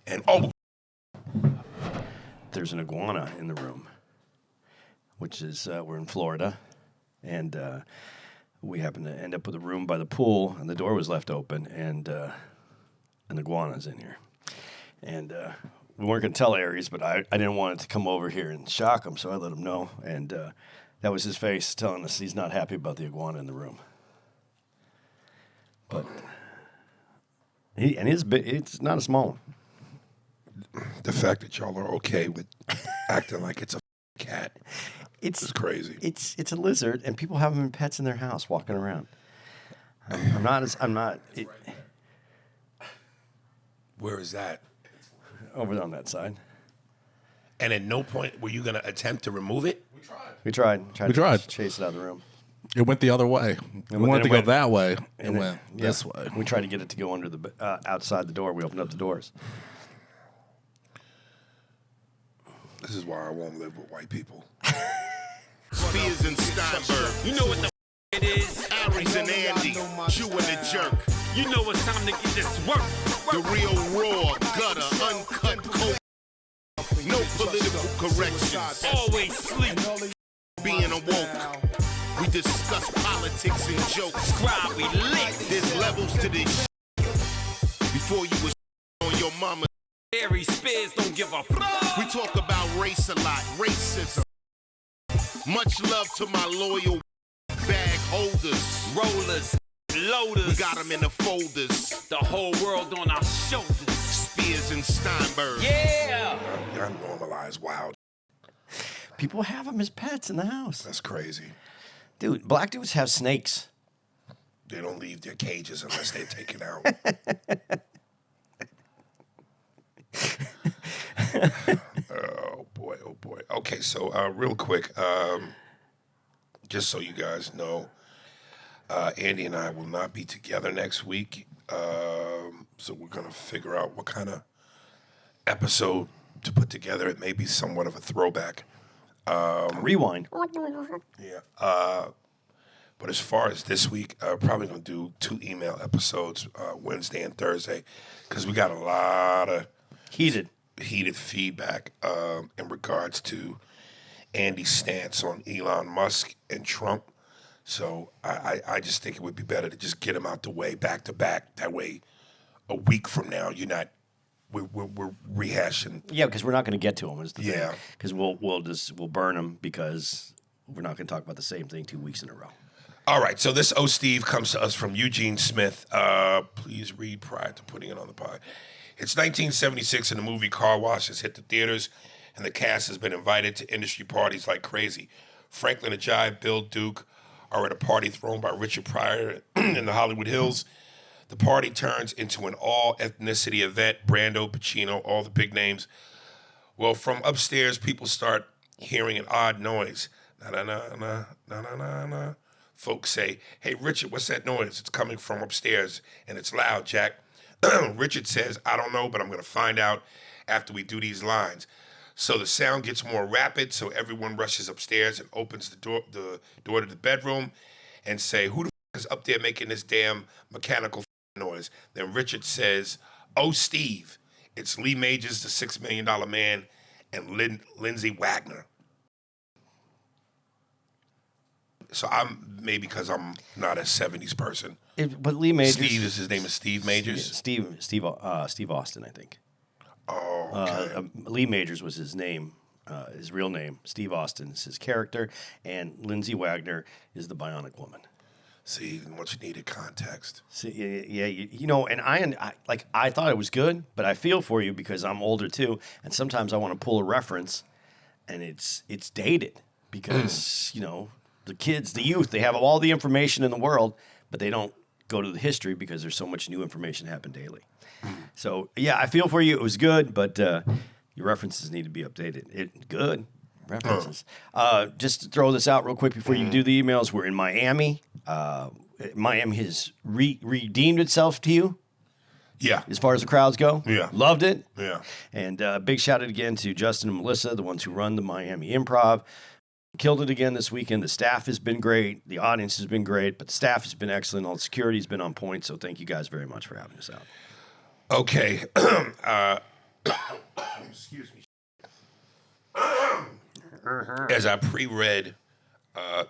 And there's an iguana in the room, which is we're in Florida, and we happened to end up with a room by the pool, and the door was left open, and an iguana's in here. And we weren't going to tell Aries, but I didn't want it to come over here and shock him, so I let him know. And that was his face telling us he's not happy about the iguana in the room. But it's not a small one. The fact that y'all are okay with acting like it's a cat is crazy. It's a lizard, and people have them in pets in their house walking around. I'm not. Where is that? Over on that side. And at no point were you going to attempt to remove it? We tried. We tried. To chase it out of the room. It went the other way. We wanted to go that way. It went this way. We tried to get it to go under the outside the door. We opened up the doors. This is why I won't live with white people. Spears and Steinberg. You know what the it is? Aries and Andy, Chew and the Jerk. You know it's time to get this work. The real raw, gutter, uncut, cold. No political corrections. Always sleep. Being awoke. We discuss politics and jokes. Cry, we lit. There's levels to this shit. Before you was on your mama. Aries Spears don't give a fuck. We talk about race a lot, racism. Much love to my loyal bag holders, rollers, loaders. We got them in the folders. The whole world on our shoulders. Spears and Steinberg. Yeah. Y'all normalize wild. People have them as pets in the house. That's crazy. Dude, black dudes have snakes. They don't leave their cages unless they're taken out. Oh boy. Okay, so real quick, just so you guys know, Andy and I will not be together next week. So we're gonna figure out what kind of episode to put together. It may be somewhat of a throwback. Rewind. Yeah. But as far as this week, probably gonna do 2 email episodes, Wednesday and Thursday, because we got a lot of heated feedback in regards to Andy's stance on Elon Musk and Trump. So I just think it would be better to just get him out the way back to back. That way, a week from now, we're rehashing. Yeah, because we're not going to get to him. Yeah, because we'll burn him because we're not going to talk about the same thing 2 weeks in a row. All right, so this Steve comes to us from Eugene Smith. Please read prior to putting it on the pod. It's 1976 and the movie Car Wash has hit the theaters, and the cast has been invited to industry parties like crazy. Franklin Ajayi, Bill Duke are at a party thrown by Richard Pryor in the Hollywood Hills. The party turns into an all-ethnicity event, Brando, Pacino, all the big names. Well, from upstairs, people start hearing an odd noise. Na-na-na-na-na-na-na-na. Folks say, "Hey, Richard, what's that noise? It's coming from upstairs, and it's loud, Jack." Richard says, "I don't know, but I'm going to find out after we do these lines." So the sound gets more rapid, so everyone rushes upstairs and opens the door to the bedroom and say, "Who the f*** is up there making this damn mechanical noise?" Then Richard says, "Oh, Steve, it's Lee Majors, the $6 Million Man, and Lindsay Wagner." So maybe because I'm not a 70s person. But Lee Majors. His name is Steve Majors? Steve Austin, I think. Oh, okay. Lee Majors was his name, his real name. Steve Austin is his character, and Lindsay Wagner is the Bionic Woman. See, much needed context. See, yeah, you know, and I thought it was good, but I feel for you because I'm older too, and sometimes I want to pull a reference, and it's dated because you know. The kids, the youth, they have all the information in the world, but they don't go to the history because there's so much new information happen daily. So, yeah, I feel for you. It was good, but your references need to be updated. Good references. Just to throw this out real quick before you do the emails, we're in Miami. Miami has redeemed itself to you. Yeah. As far as the crowds go. Yeah. Loved it. Yeah. And big shout out again to Justin and Melissa, the ones who run the Miami Improv. Killed it again this weekend. The staff has been great. The audience has been great, but the staff has been excellent. All the security has been on point. So thank you guys very much for having us out. Okay. as I pre-read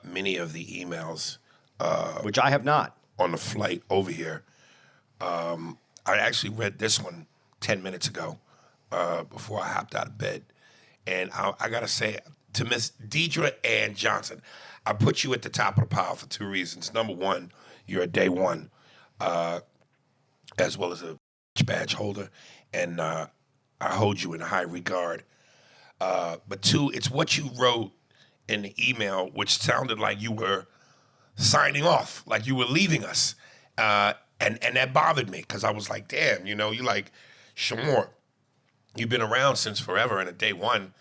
many of the emails Which I have not. on the flight over here, I actually read this one 10 minutes ago before I hopped out of bed. And I got to say, to Miss Deidre Ann Johnson, I put you at the top of the pile for two reasons. Number one, you're a day one, as well as a badge holder, and I hold you in high regard. But two, it's what you wrote in the email, which sounded like you were signing off, like you were leaving us. And that bothered me because I was like, damn, you're like, Shamor, you've been around since forever and a day one.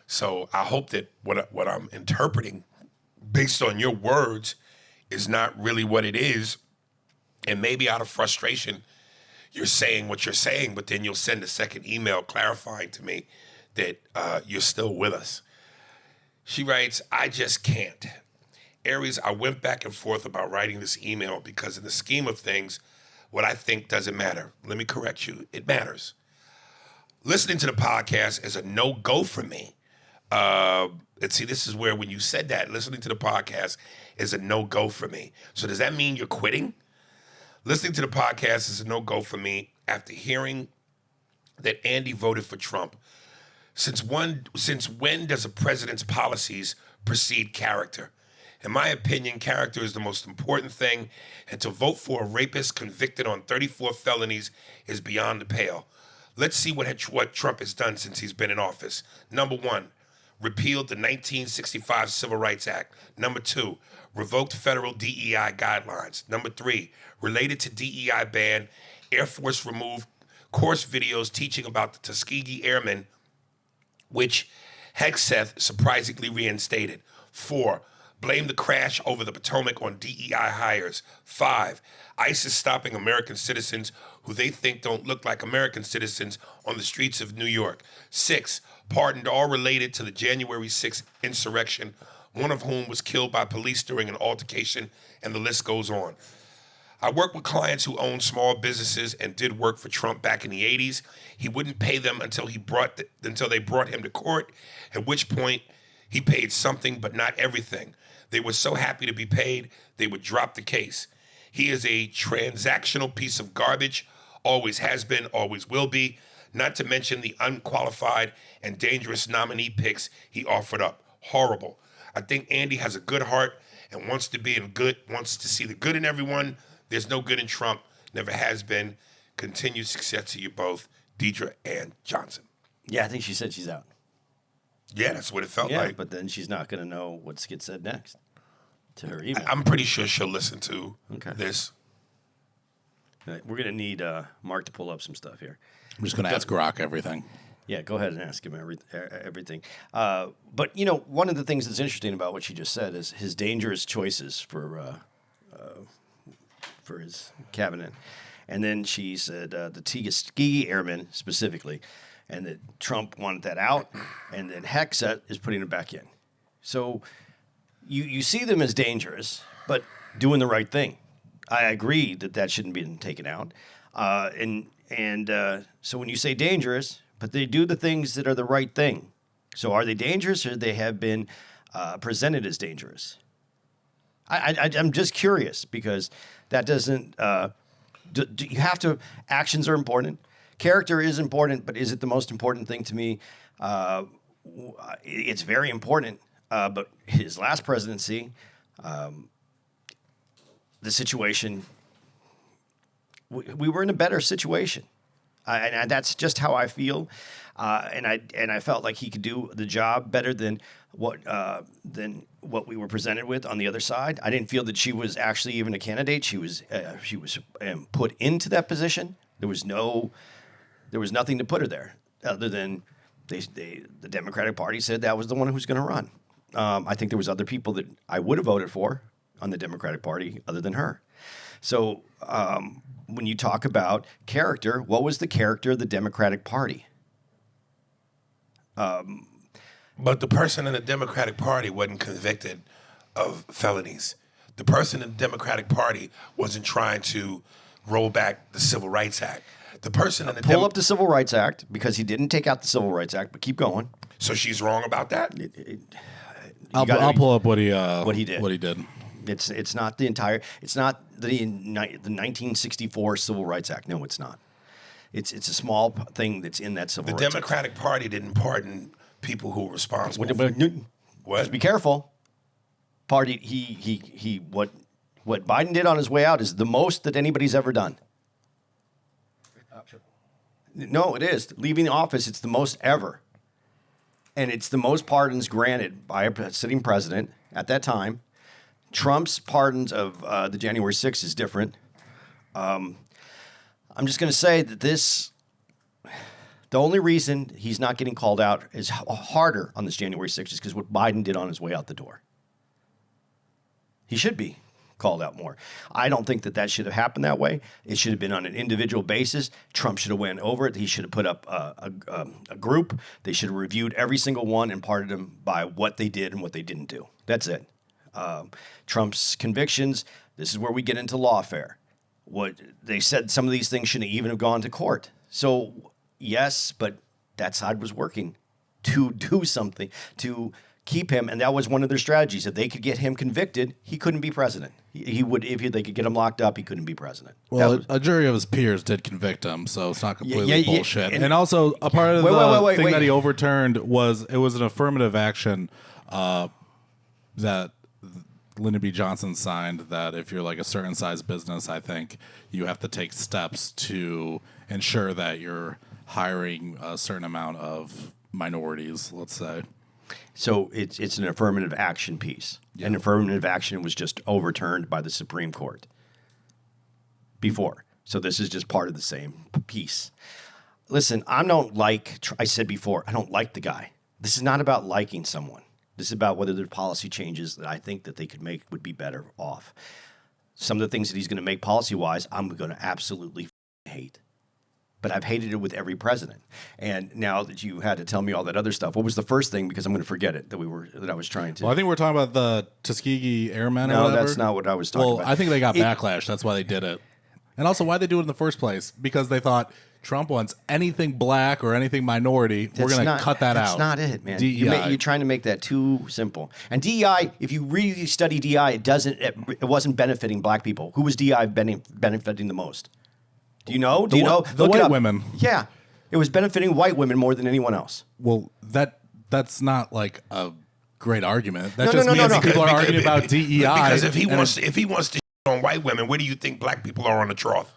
So I hope that what I'm interpreting based on your words is not really what it is. And maybe out of frustration, you're saying what you're saying, but then you'll send a second email clarifying to me that you're still with us. She writes, I just can't. Aries, I went back and forth about writing this email because in the scheme of things, what I think doesn't matter. Let me correct you. It matters. Listening to the podcast is a no-go for me. And see, this is where when you said that, listening to the podcast is a no-go for me. So does that mean you're quitting? Listening to the podcast is a no-go for me after hearing that Andy voted for Trump. Since when does a president's policies precede character? In my opinion, character is the most important thing, and to vote for a rapist convicted on 34 felonies is beyond the pale. Let's see what Trump has done since he's been in office. Number one, repealed the 1965 Civil Rights Act. Number two, revoked federal DEI guidelines. Number three, related to DEI ban, Air Force removed course videos teaching about the Tuskegee Airmen, which Hegseth surprisingly reinstated. 4, blame the crash over the Potomac on DEI hires. 5, ISIS stopping American citizens who they think don't look like American citizens on the streets of New York. 6, pardoned all related to the January 6th insurrection, one of whom was killed by police during an altercation, and the list goes on. I work with clients who own small businesses and did work for Trump back in the 80s. He wouldn't pay them until they brought him to court, at which point he paid something but not everything. They were so happy to be paid, they would drop the case. He is a transactional piece of garbage, always has been, always will be, not to mention the unqualified and dangerous nominee picks he offered up. Horrible. I think Andy has a good heart and wants to see the good in everyone. There's no good in Trump, never has been. Continued success to you both, Deidre Ann Johnson. Yeah, I think she said she's out. Yeah, that's what it felt Yeah, like. but then she's not going to know what gets said next to her email. I'm pretty sure she'll listen to this. We're going to need Mark to pull up some stuff here. I'm just going to ask Rock everything. Yeah, go ahead and ask him everything. But, one of the things that's interesting about what she just said is his dangerous choices for his cabinet. And then she said the Tuskegee Airmen specifically, and that Trump wanted that out, and then Hegseth is putting it back in. So you see them as dangerous, but doing the right thing. I agree that shouldn't be taken out. So when you say dangerous, but they do the things that are the right thing. So are they dangerous, or they have been presented as dangerous? I'm just curious because that doesn't. Do you have to? Actions are important. Character is important, but is it the most important thing to me? It's very important. But his last presidency, the situation, we were in a better situation. And that's just how I feel, and I felt like he could do the job better than what we were presented with on the other side. I didn't feel that she was actually even a candidate. She was put into that position. There was nothing to put her there other than the Democratic Party said that was the one who was going to run. I think there was other people that I would have voted for on the Democratic Party other than her. So. When you talk about character, what was the character of the Democratic Party? But the person in the Democratic Party wasn't convicted of felonies. The person in the Democratic Party wasn't trying to roll back the Civil Rights Act. The person in the pull up the Civil Rights Act because he didn't take out the Civil Rights Act, but keep going. So she's wrong about that? I'll pull up what he did. What he did. It's not the entire. It's not the 1964 Civil Rights Act. No, it's not. It's a small thing that's in that Civil Rights Act. The Democratic Party didn't pardon people who were responsible. What? Just be careful. Party. What Biden did on his way out is the most that anybody's ever done. No, it is. Leaving the office, it's the most ever. And it's the most pardons granted by a sitting president at that time. Trump's pardons of the January 6th is different. I'm just going to say that the only reason he's not getting called out is harder on this January 6th is because what Biden did on his way out the door. He should be called out more. I don't think that should have happened that way. It should have been on an individual basis. Trump should have went over it. He should have put up a group. They should have reviewed every single one and parted them by what they did and what they didn't do. That's it. Trump's convictions, this is where we get into lawfare. What they said, some of these things shouldn't even have gone to court. So, yes, but that side was working to do something, to keep him, and that was one of their strategies. If they could get him convicted, he couldn't be president. He would, if they could get him locked up, he couldn't be president. Well, a jury of his peers did convict him, so it's not completely bullshit. And also, a part of the thing that he overturned was it was an affirmative action that Lyndon B. Johnson signed that if you're like a certain size business, I think you have to take steps to ensure that you're hiring a certain amount of minorities, let's say. So it's an affirmative action piece. Yeah. And affirmative action was just overturned by the Supreme Court before. So this is just part of the same piece. Listen, I said before, I don't like the guy. This is not about liking someone. This is about whether there are policy changes that I think that they could make would be better off. Some of the things that he's going to make policy-wise, I'm going to absolutely hate. But I've hated it with every president. And now that you had to tell me all that other stuff, what was the first thing? Because I'm going to forget it that I was trying to. Well, I think we're talking about the Tuskegee Airmen. No, that's not what I was talking about. Well, I think they got backlash. That's why they did it. And also, why they do it in the first place? Because they thought Trump wants anything black or anything minority. We're going to cut that out. That's not it, man. You're trying to make that too simple. And DEI, if you really study DEI, it wasn't benefiting black people. Who was DEI benefiting the most? Do you know? The white women. Yeah. It was benefiting white women more than anyone else. Well, that's not like a great argument. That just means people are arguing about DEI. Because if he wants to shit on white women, where do you think black people are on the trough?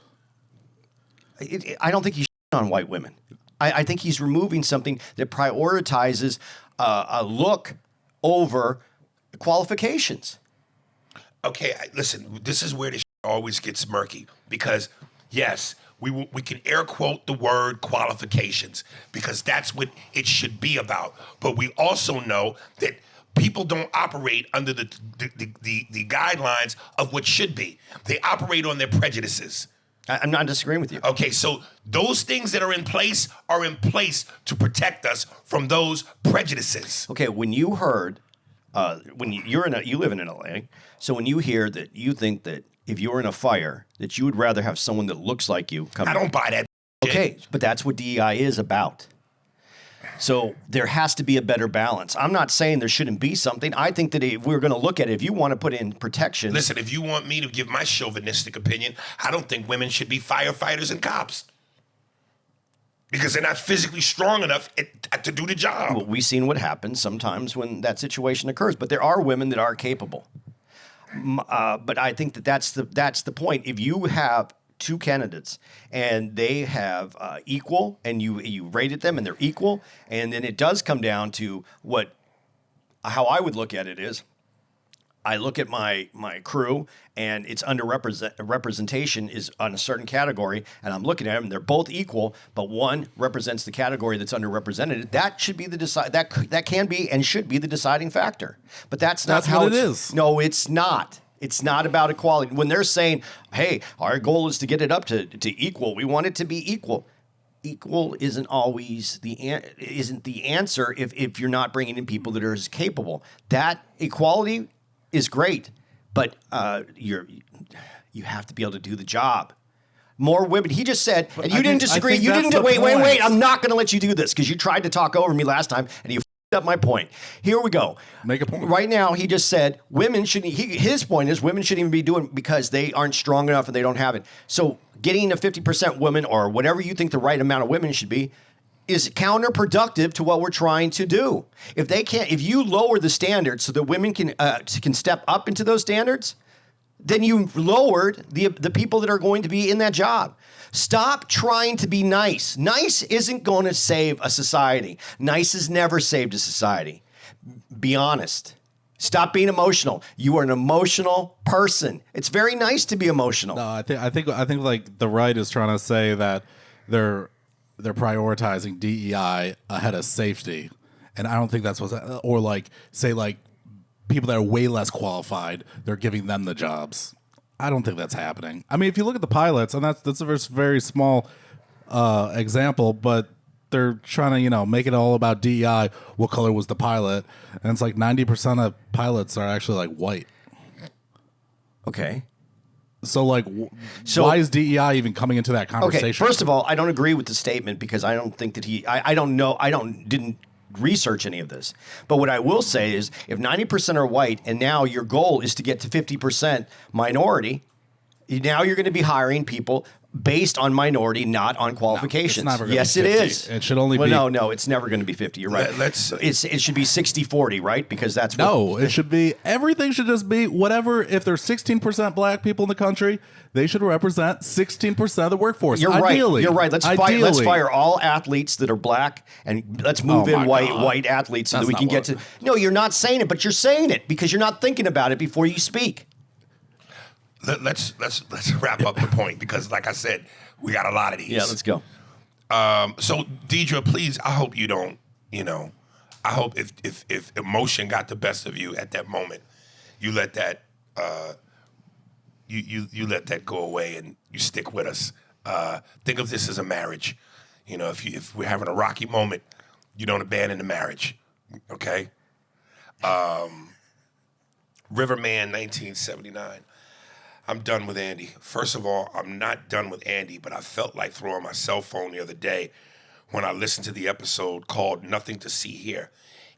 I don't think he's shitting on white women. I think he's removing something that prioritizes a look over qualifications. Okay, listen, this is where this always gets murky because, yes, we can air quote the word qualifications because that's what it should be about. But we also know that people don't operate under the guidelines of what should be. They operate on their prejudices. I'm not disagreeing with you. Okay, so those things that are in place to protect us from those prejudices. Okay, when you heard, you live in LA, so when you hear that you think that if you're in a fire, that you would rather have someone that looks like you come. I don't buy that. Okay, but that's what DEI is about. So there has to be a better balance. I'm not saying there shouldn't be something. I think that if we're going to look at it, if you want to put in protection. Listen, if you want me to give my chauvinistic opinion, I don't think women should be firefighters and cops. Because they're not physically strong enough to do the job. Well, we've seen what happens sometimes when that situation occurs. But there are women that are capable. But I think that's the point. If you have two candidates and they have equal, and you rated them and they're equal, and then it does come down to how I would look at it is, I look at my crew and its representation is on a certain category, and I'm looking at them and they're both equal, but one represents the category that's underrepresented. That should be that can be and should be the deciding factor. But that's not how what it is. No, it's not. It's not about equality. When they're saying, "Hey, our goal is to get it up to equal. We want it to be equal." Equal isn't always the answer if you're not bringing in people that are as capable. That equality is great, but you have to be able to do the job. More women. He just said, and you didn't disagree. You didn't. Wait. I'm not going to let you do this because you tried to talk over me last time, and you up my point. Here we go. Make a point. Right now, he just said women shouldn't. His point is women shouldn't even be doing it because they aren't strong enough and they don't have it. So getting a 50% women or whatever you think the right amount of women should be is counterproductive to what we're trying to do. If you lower the standards so that women can step up into those standards, then you lowered the people that are going to be in that job. Stop trying to be nice. Nice isn't going to save a society. Nice has never saved a society. Be honest. Stop being emotional. You are an emotional person. It's very nice to be emotional. No, I think like the right is trying to say that they're prioritizing DEI ahead of safety, and I don't think that's what's, or like say like people that are way less qualified, they're giving them the jobs. I don't think that's happening. I mean, if you look at the pilots, and that's a very small example, but they're trying to, make it all about DEI. What color was the pilot? And it's like 90% of pilots are actually like white. Okay. So like, why is DEI even coming into that conversation? Okay, first of all, I don't agree with the statement because I don't think that I don't know. Didn't research any of this. But what I will say is if 90% are white and now your goal is to get to 50% minority, now you're going to be hiring people based on minority, not on qualifications. No, yes, it is. It should only be. No, it's never going to be 50. You're right. It should be 60-40, right? Because that's what. It should be, everything should just be whatever. If there's 16% black people in the country, they should represent 16% of the workforce. You're Ideally. right. You're right. Let's fire all athletes that are black and let's move in white athletes so that we can get to. No, you're not saying it, but you're saying it because you're not thinking about it before you speak. Let's wrap up the point because, like I said, we got a lot of these. Yeah, let's go. So, Deidre, please, I hope you don't. I hope if emotion got the best of you at that moment, you let that you let that go away and you stick with us. Think of this as a marriage. If we're having a rocky moment, you don't abandon the marriage. Okay. Riverman, 1979. I'm done with Andy. First of all, I'm not done with Andy, but I felt like throwing my cell phone the other day when I listened to the episode called Nothing to See Here.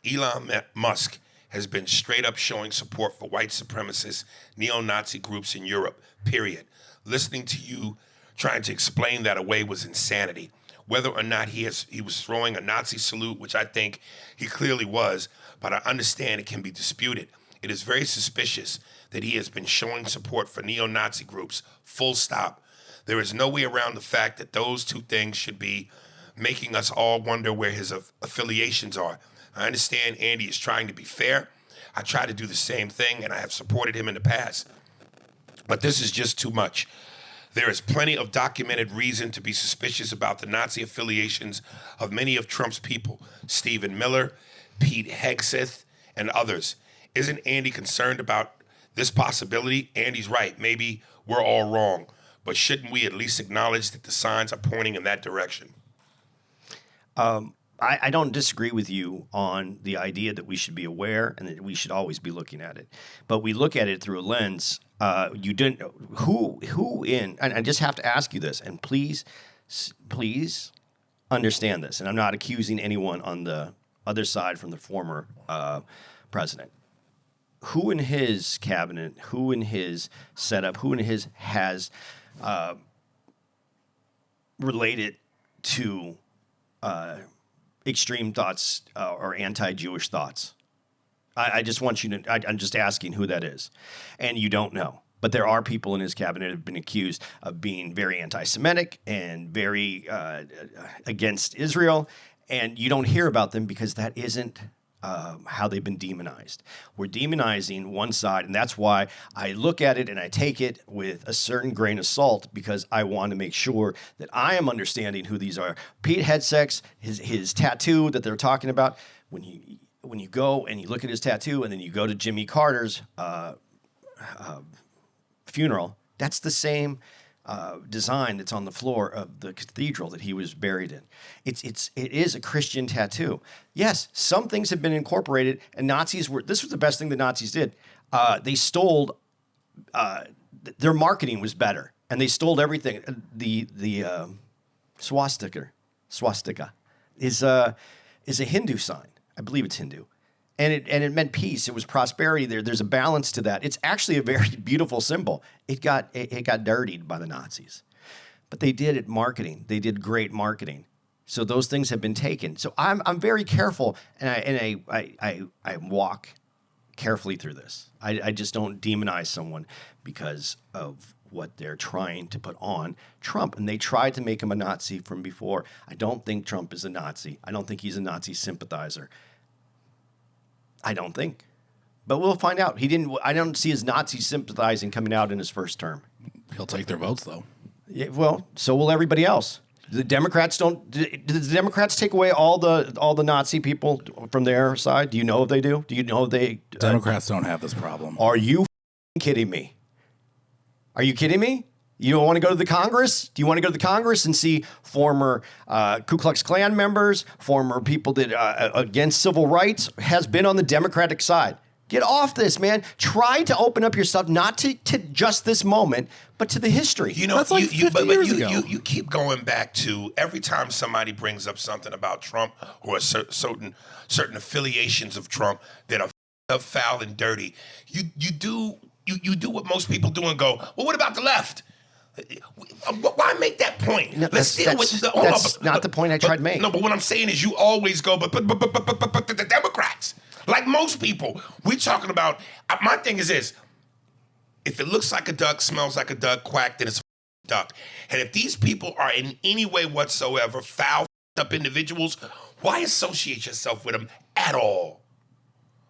Elon Musk has been straight up showing support for white supremacist neo-Nazi groups in Europe, period. Listening to you trying to explain that away was insanity. Whether or not he was throwing a Nazi salute, which I think he clearly was, but I understand it can be disputed. It is very suspicious that he has been showing support for neo-Nazi groups, full stop. There is no way around the fact that those two things should be making us all wonder where his affiliations are. I understand Andy is trying to be fair. I try to do the same thing, and I have supported him in the past. But this is just too much. There is plenty of documented reason to be suspicious about the Nazi affiliations of many of Trump's people, Stephen Miller, Pete Hegseth, and others. Isn't Andy concerned about this possibility? Andy's right. Maybe we're all wrong. But shouldn't we at least acknowledge that the signs are pointing in that direction? I don't disagree with you on the idea that we should be aware and that we should always be looking at it. But we look at it through a lens. You didn't who in, and I just have to ask you this, and please understand this. And I'm not accusing anyone on the other side from the former president. Who in his cabinet, who in his setup, who in his has related to extreme thoughts or anti-Jewish thoughts? I just want you to, I'm just asking who that is. And you don't know. But there are people in his cabinet who have been accused of being very anti-Semitic and very against Israel. And you don't hear about them because that isn't how they've been demonized. We're demonizing one side, and that's why I look at it and I take it with a certain grain of salt because I want to make sure that I am understanding who these are. Pete Hegseth, his tattoo that they're talking about, when you go and you look at his tattoo and then you go to Jimmy Carter's funeral, that's the same design that's on the floor of the cathedral that he was buried in. It is a Christian tattoo. Yes, some things have been incorporated, and this was the best thing the Nazis did. They stole, their marketing was better, and they stole everything. The swastika is a Hindu sign. I believe it's Hindu. And it meant peace. It was prosperity there. There's a balance to that. It's actually a very beautiful symbol. It got dirtied by the Nazis. But they did it marketing. They did great marketing. So those things have been taken. So I'm very careful, and I walk carefully through this. I just don't demonize someone because of what they're trying to put on Trump. And they tried to make him a Nazi from before. I don't think Trump is a Nazi. I don't think he's a Nazi sympathizer. I don't think. But we'll find out. I don't see his Nazi sympathizing coming out in his first term. He'll take their votes, though. Yeah, well, so will everybody else. The Democrats don't. Do the Democrats take away all the Nazi people from their side? Do you know if they do? Do you know if they? Democrats don't have this problem. Are you kidding me? Are you kidding me? You don't want to go to the Congress? Do you want to go to the Congress and see former Ku Klux Klan members, former people that against civil rights, has been on the Democratic side? Get off this, man. Try to open up yourself, not to just this moment, but to the history. You know, that's like 50 years ago. You keep going back to every time somebody brings up something about Trump or certain affiliations of Trump that are foul and dirty. You do what most people do and go, well, what about the left? Why make that point? No, Let's deal with the. That's not the point I tried to make. No, but what I'm saying is you always go, but the Democrats. Like most people, we're talking about, my thing is this, if it looks like a duck, smells like a duck, quack, then it's a duck. And if these people are in any way whatsoever foul, up individuals, why associate yourself with them at all?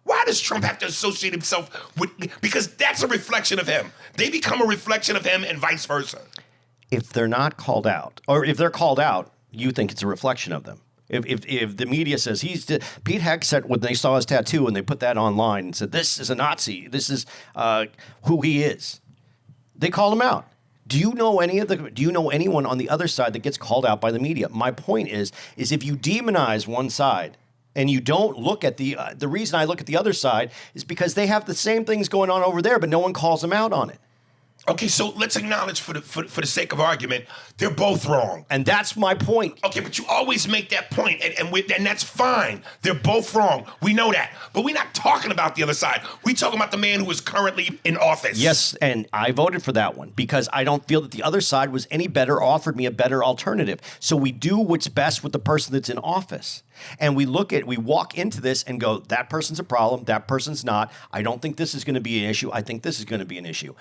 Why does Trump have to associate himself with, because that's a reflection of him. They become a reflection of him and vice versa. If they're not called out, or if they're called out, you think it's a reflection of them. If the media says Pete Hegseth, when they saw his tattoo and they put that online and said, this is a Nazi, this is who he is, they called him out. Do you know anyone on the other side that gets called out by the media? My point is if you demonize one side and you don't look at the reason I look at the other side is because they have the same things going on over there, but no one calls them out on it. Okay, so let's acknowledge for the sake of argument, they're both wrong. And that's my point. Okay, but you always make that point, and that's fine. They're both wrong. We know that. But we're not talking about the other side. We're talking about the man who is currently in office. Yes, and I voted for that one because I don't feel that the other side was any better, offered me a better alternative. So we do what's best with the person that's in office. And we walk into this and go, that person's a problem, that person's not. I don't think this is going to be an issue. I think this is going to be an issue.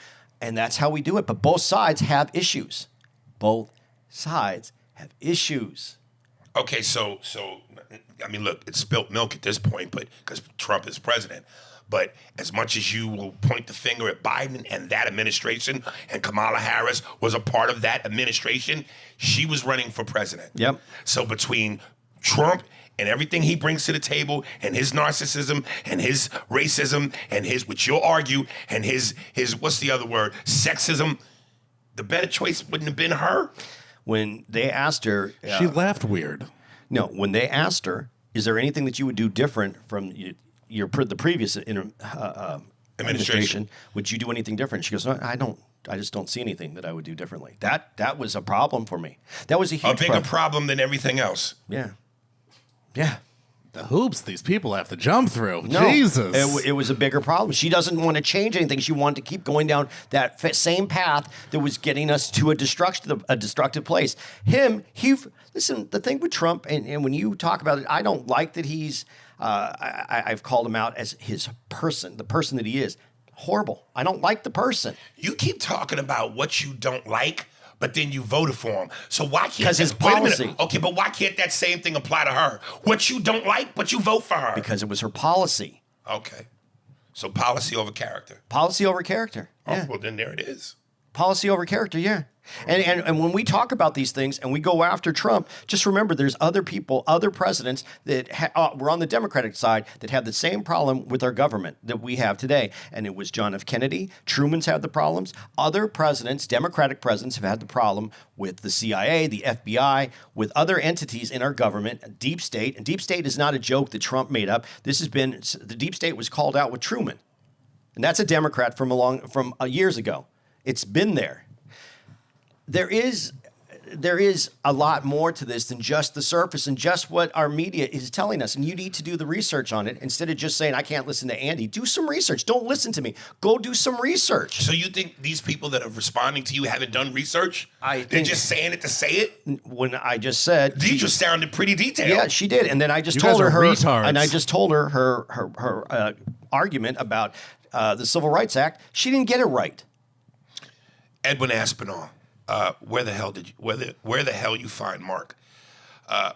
And that's how we do it. But both sides have issues. Both sides have issues. Okay, so I mean, look, it's spilt milk at this point, but because Trump is president. But as much as you will point the finger at Biden and that administration, and Kamala Harris was a part of that administration, she was running for president. Yep. So between Trump and everything he brings to the table, and his narcissism, and his racism, and his, which you'll argue, and his what's the other word, sexism, the better choice wouldn't have been her. When they asked her... she laughed weird. No, when they asked her, is there anything that you would do different from the previous administration? Would you do anything different? She goes, no, I don't. I just don't see anything that I would do differently. That was a problem for me. That was a huge bigger problem than everything else. Yeah. Yeah. The hoops these people have to jump through. No, Jesus. It was a bigger problem. She doesn't want to change anything. She wanted to keep going down that same path that was getting us to a destructive place. Listen, the thing with Trump, and when you talk about it, I don't like that he's, I've called him out as his person, the person that he is. Horrible. I don't like the person. You keep talking about what you don't like, but then you voted for him. So why can't... Because his policy. Okay, but why can't that same thing apply to her? What you don't like, but you vote for her. Because it was her policy. Okay. So policy over character. Policy over character. Yeah. Oh, well, then there it is. Policy over character, yeah. And when we talk about these things and we go after Trump, just remember there's other people, other presidents that were on the Democratic side that had the same problem with our government that we have today. And it was John F. Kennedy. Truman's had the problems. Other presidents, Democratic presidents, have had the problem with the CIA, the FBI, with other entities in our government, deep state. And deep state is not a joke that Trump made up. The deep state was called out with Truman. And that's a Democrat from years ago. It's been there. There is there is a lot more to this than just the surface and just what our media is telling us. And you need to do the research on it instead of just saying, I can't listen to Andy. Do some research. Don't listen to me. Go do some research. So you think these people that are responding to you haven't done research? They're just saying it to say it? When I just said... Deidre sounded pretty detailed. Yeah, she did. And then I just told her her argument about the Civil Rights Act. She didn't get it right. Edwin Aspinall. Where the hell you find Mark?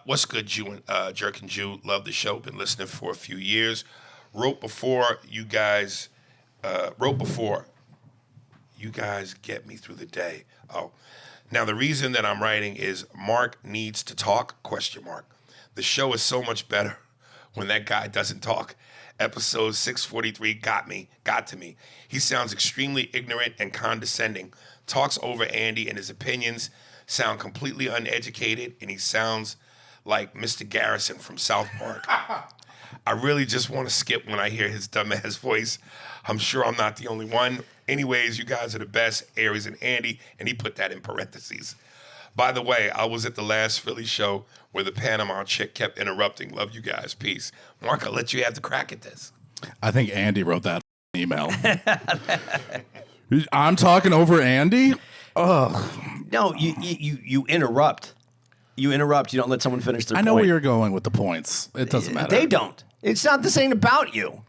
What's good, Jew and Jerk and Jew? Love the show. Been listening for a few years. Wrote before you guys get me through the day. Oh, now the reason that I'm writing is Mark needs to talk? ? The show is so much better when that guy doesn't talk. Episode 643 got to me. He sounds extremely ignorant and condescending. Talks over Andy, and his opinions sound completely uneducated, and he sounds like Mr. Garrison from South Park. I really just want to skip when I hear his dumbass voice. I'm sure I'm not the only one. Anyways, you guys are the best, Aries and Andy, and he put that in parentheses. By the way, I was at the last Philly show where the Panama chick kept interrupting. Love you guys. Peace. Mark, I'll let you have the crack at this. I think Andy wrote that email. I'm talking over Andy? Ugh. No, you interrupt. You interrupt. You don't let someone finish their point. I know where you're going with the points. It doesn't matter. They don't. It's not the same about you.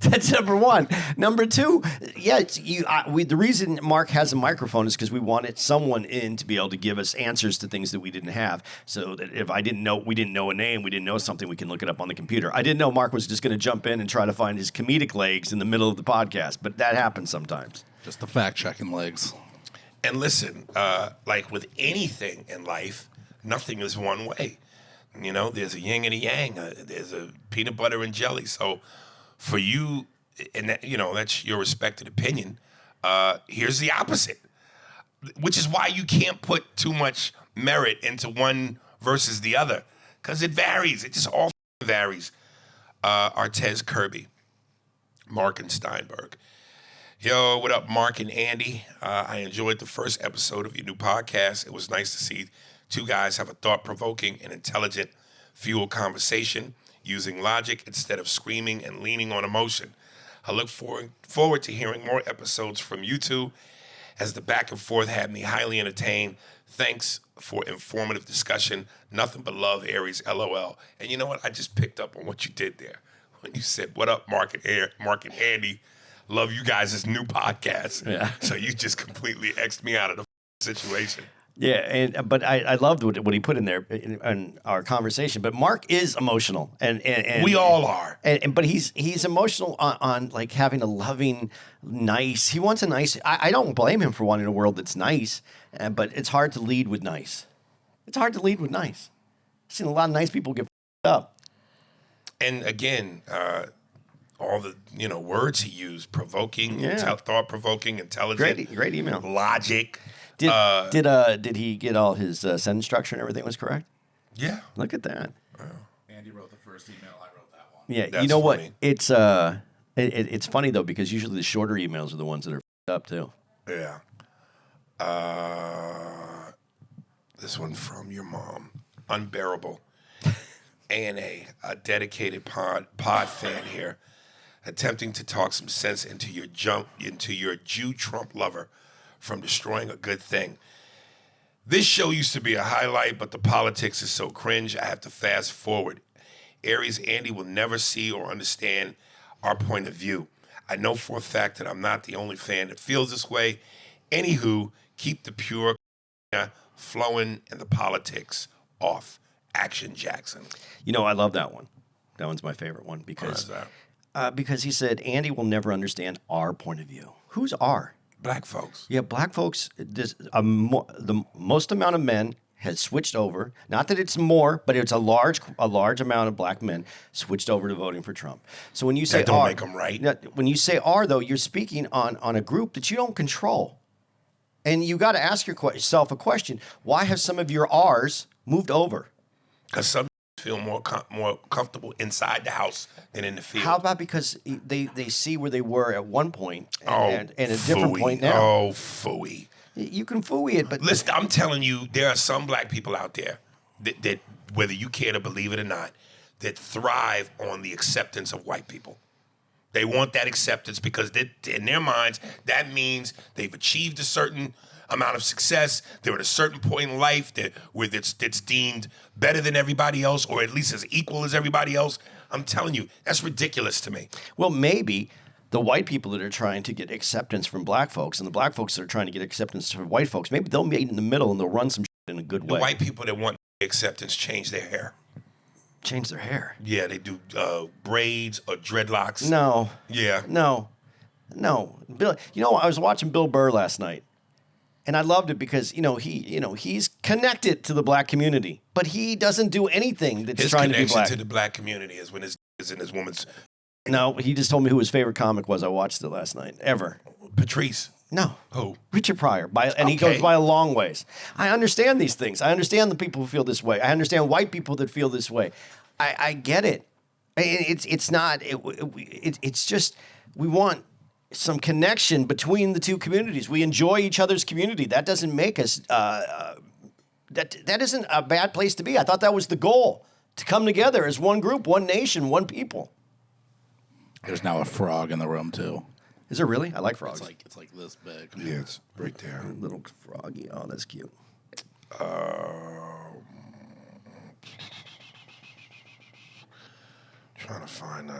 That's number one. Number two, yeah, the reason Mark has a microphone is because we wanted someone in to be able to give us answers to things that we didn't have. So that if we didn't know a name, we didn't know something, we can look it up on the computer. I didn't know Mark was just going to jump in and try to find his comedic legs in the middle of the podcast, but that happens sometimes. Just the fact-checking legs. And listen, like with anything in life, nothing is one way. You know, there's a yin and a yang. There's a peanut butter and jelly. So for you, and that, you know, that's your respected opinion. Here's the opposite, which is why you can't put too much merit into one versus the other, because it varies. It just all varies. Artez Kirby, Mark and Steinberg. Yo, what up, Mark and Andy? I enjoyed the first episode of your new podcast. It was nice to see two guys have a thought-provoking and intelligent fuel conversation using logic instead of screaming and leaning on emotion. I look forward to hearing more episodes from you two, as the back and forth had me highly entertained. Thanks for informative discussion. Nothing but love, Aries, LOL. And you know what? I just picked up on what you did there when you said, what up, Mark and Andy? Love you guys' new podcast. Yeah. So you just completely X'd me out of the situation. Yeah, but I loved what he put in there in our conversation. But Mark is emotional, and we all are. But he's emotional on like having a loving, nice. He wants a nice. I don't blame him for wanting a world that's nice, but it's hard to lead with nice. It's hard to lead with nice. I've seen a lot of nice people get up. And again, all the words he used: provoking, thought-provoking, intelligent, great email, logic. Did he get all his sentence structure and everything was correct? Yeah. Look at that. Andy wrote the first email. I wrote that one. Yeah. That's you know funny. What? It's funny though, because usually the shorter emails are the ones that are up too. Yeah. This one from your mom. Unbearable. A&A, a dedicated pod fan here, attempting to talk some sense into your Jew Trump lover from destroying a good thing. This show used to be a highlight, but the politics is so cringe, I have to fast forward. Aries, Andy will never see or understand our point of view. I know for a fact that I'm not the only fan that feels this way. Anywho, keep the pure flowing and the politics off. Action Jackson. I love that one. That one's my favorite one because he said Andy will never understand our point of view. Who's our? Black folks. Yeah, black folks. The most amount of men has switched over. Not that it's more, but it's a large amount of black men switched over to voting for Trump. So when you say that don't make them right. When you say "our," though, you're speaking on a group that you don't control, and you got to ask yourself a question: why have some of your R's moved over? Because some feel more comfortable inside the house than in the field. How about because they see where they were at one point and a different point now? Oh, phooey. You can fooey it, but listen, I'm telling you, there are some black people out there that whether you care to believe it or not, that thrive on the acceptance of white people. They want that acceptance because in their minds, that means they've achieved a certain amount of success. They're at a certain point in life where it's deemed better than everybody else, or at least as equal as everybody else. I'm telling you, that's ridiculous to me. Well, maybe the white people that are trying to get acceptance from black folks and the black folks that are trying to get acceptance from white folks, maybe they'll meet in the middle and they'll run some shit in a good way. The white people that want acceptance change their hair. Change their hair? Yeah, they do braids or dreadlocks. No. Yeah. No. Bill, I was watching Bill Burr last night, and I loved it because he's connected to the black community, but he doesn't do anything that's trying to be black. His connection to the black community is when his is in his woman's. No, he just told me who his favorite comic was. I watched it last night. Ever. Patrice. No. Who? Richard Pryor. He goes by a long ways. I understand these things. I understand the people who feel this way. I understand white people that feel this way. I get it. It's not. It's just we want some connection between the two communities. We enjoy each other's community. That doesn't make us. That isn't a bad place to be. I thought that was the goal, to come together as one group, one nation, one people. There's now a frog in the room too. Is there really? I like frogs. It's like this big. Yeah, it's right there. Little froggy. Oh, that's cute. Trying to find.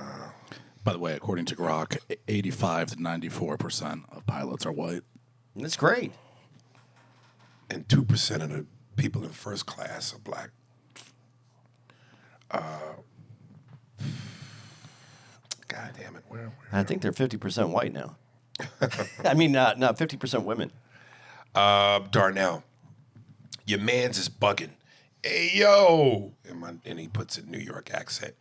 By the way, according to Grok, 85 to 94% of pilots are white. That's great. And 2% of the people in first class are black. God damn it! Where? I think they're 50% white now. I mean, not 50% women. Darnell, your man's is bugging. Hey yo, and he puts a New York accent.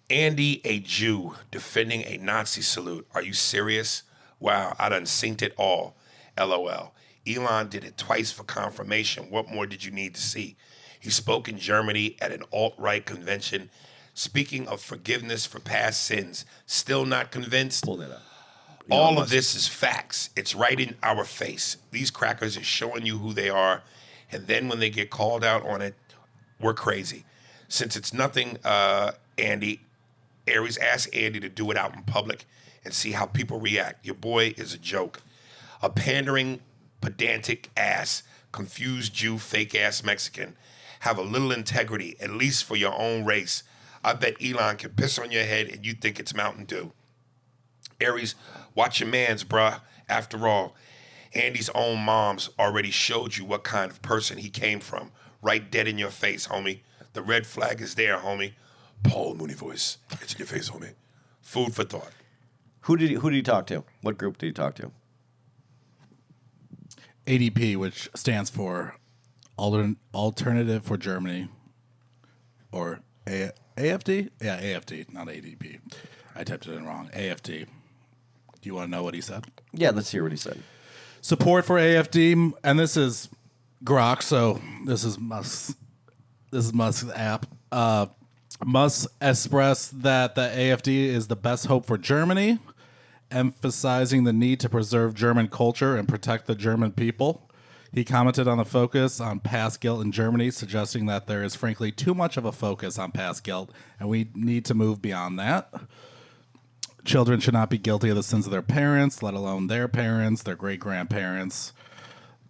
Andy, a Jew, defending a Nazi salute. Are you serious? Wow, I done synced it all. LOL. Elon did it twice for confirmation. What more did you need to see? He spoke in Germany at an alt-right convention, speaking of forgiveness for past sins. Still not convinced? Pull that up. All of this is facts. It's right in our face. These crackers are showing you who they are, and then when they get called out on it, we're crazy. Since it's nothing, Andy, Aries asked Andy to do it out in public and see how people react. Your boy is a joke. A pandering, pedantic ass, confused Jew, fake-ass Mexican. Have a little integrity, at least for your own race. I bet Elon can piss on your head and you think it's Mountain Dew. Aries, watch your mans, bruh. After all, Andy's own moms already showed you what kind of person he came from. Right dead in your face, homie. The red flag is there, homie. Paul Mooney voice. It's in your face, homie. Food for thought. Who did he talk to? What group did he talk to? ADP, which stands for Alternative for Germany, or AFD? Yeah, AFD, not ADP. I typed it in wrong. AFD. Do you want to know what he said? Yeah, let's hear what he said. Support for AFD, and this is Grok, so this is Musk's app. Musk expressed that the AFD is the best hope for Germany, emphasizing the need to preserve German culture and protect the German people. He commented on the focus on past guilt in Germany, suggesting that there is frankly too much of a focus on past guilt, and we need to move beyond that. Children should not be guilty of the sins of their parents, let alone their parents, their great-grandparents.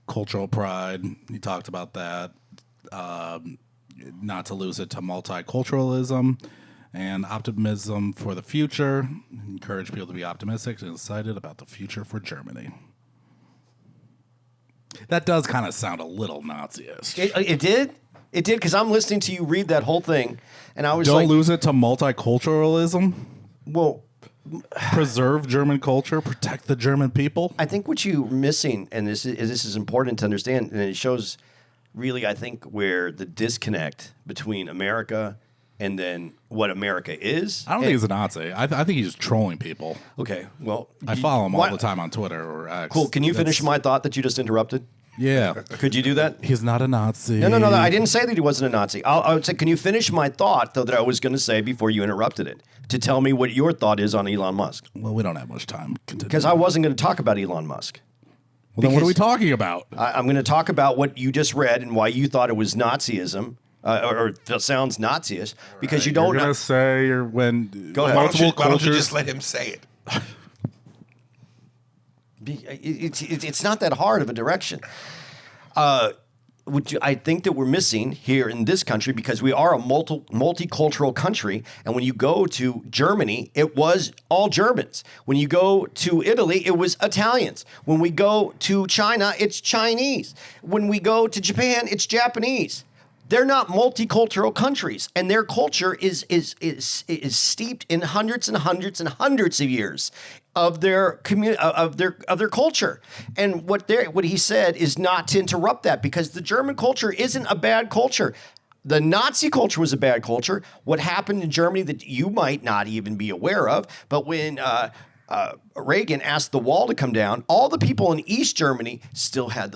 Cultural pride, he talked about that. Not to lose it to multiculturalism and optimism for the future. Encourage people to be optimistic and excited about the future for Germany. That does kind of sound a little Nazi-ish. It did? It did, because I'm listening to you read that whole thing, and I was Don't lose it to multiculturalism. Well, preserve German culture, protect the German people. I think what you're missing, and this is important to understand, and it shows really, I think, where the disconnect between America and then what America is. I don't think he's a Nazi. I think he's trolling people. Okay, well, I follow him all the time on Twitter or X. Cool. Can you finish my thought that you just interrupted? Yeah. Could you do that? He's not a Nazi. No. I didn't say that he wasn't a Nazi. I would say, can you finish my thought, though, that I was going to say before you interrupted it, to tell me what your thought is on Elon Musk? Well, we don't have much time. Because I wasn't going to talk about Elon Musk. Well, then what are we talking about? I'm going to talk about what you just read and why you thought it was Nazism. Or sounds Nazi-ish because you don't. You're gonna say when go ahead. Why don't you just let him say it? It's not that hard of a direction. I think that we're missing here in this country because we are a multicultural country. And when you go to Germany, it was all Germans. When you go to Italy, it was Italians. When we go to China, it's Chinese. When we go to Japan, it's Japanese. They're not multicultural countries, and their culture is steeped in hundreds and hundreds and hundreds of years of their culture. And what he said is not to interrupt that because the German culture isn't a bad culture. The Nazi culture was a bad culture. What happened in Germany that you might not even be aware of, but when Reagan asked the wall to come down, all the people in East Germany still had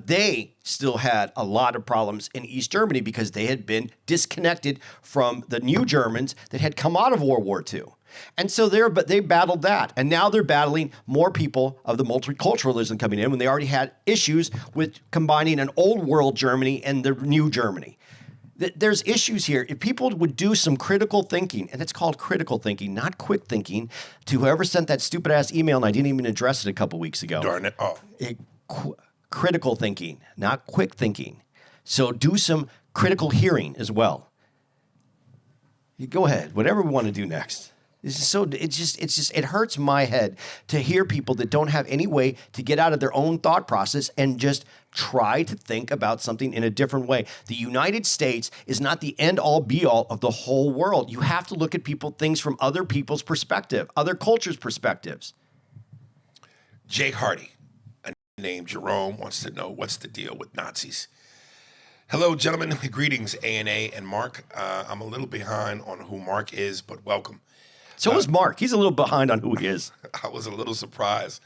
they still had a lot of problems in East Germany because they had been disconnected from the new Germans that had come out of World War II. And so they battled that. And now they're battling more people of the multiculturalism coming in when they already had issues with combining an old world Germany and the new Germany. There's issues here. If people would do some critical thinking, and it's called critical thinking, not quick thinking, to whoever sent that stupid-ass email, and I didn't even address it a couple weeks ago. Darn it. Oh. Critical thinking, not quick thinking. So do some critical hearing as well. You go ahead. Whatever we want to do next. It hurts my head to hear people that don't have any way to get out of their own thought process and just try to think about something in a different way. The United States is not the end-all, be-all of the whole world. You have to look at things from other people's perspective, other cultures' perspectives. Jake Hardy, a named Jerome, wants to know what's the deal with Nazis. Hello, gentlemen. Greetings, A&A and Mark. I'm a little behind on who Mark is, but welcome. So is Mark. He's a little behind on who he is. I was a little surprised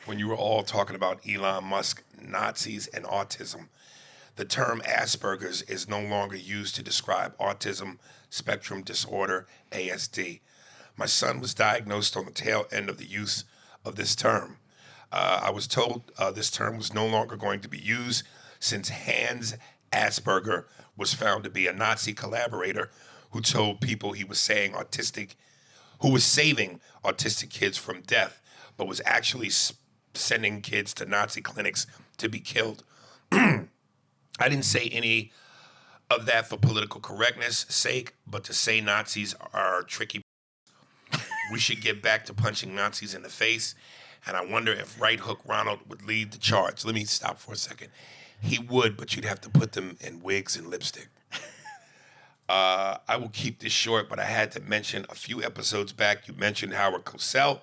when you were all talking about Elon Musk, Nazis, and autism. The term Asperger's is no longer used to describe autism spectrum disorder, ASD. My son was diagnosed on the tail end of the use of this term. I was told this term was no longer going to be used since Hans Asperger was found to be a Nazi collaborator who told people he was saving autistic kids from death, but was actually sending kids to Nazi clinics to be killed. I didn't say any of that for political correctness' sake, but to say Nazis are tricky. We should get back to punching Nazis in the face, and I wonder if Right Hook Ronald would lead the charge. Let me stop for a second. He would, but you'd have to put them in wigs and lipstick. I will keep this short, but I had to mention a few episodes back, you mentioned Howard Cosell.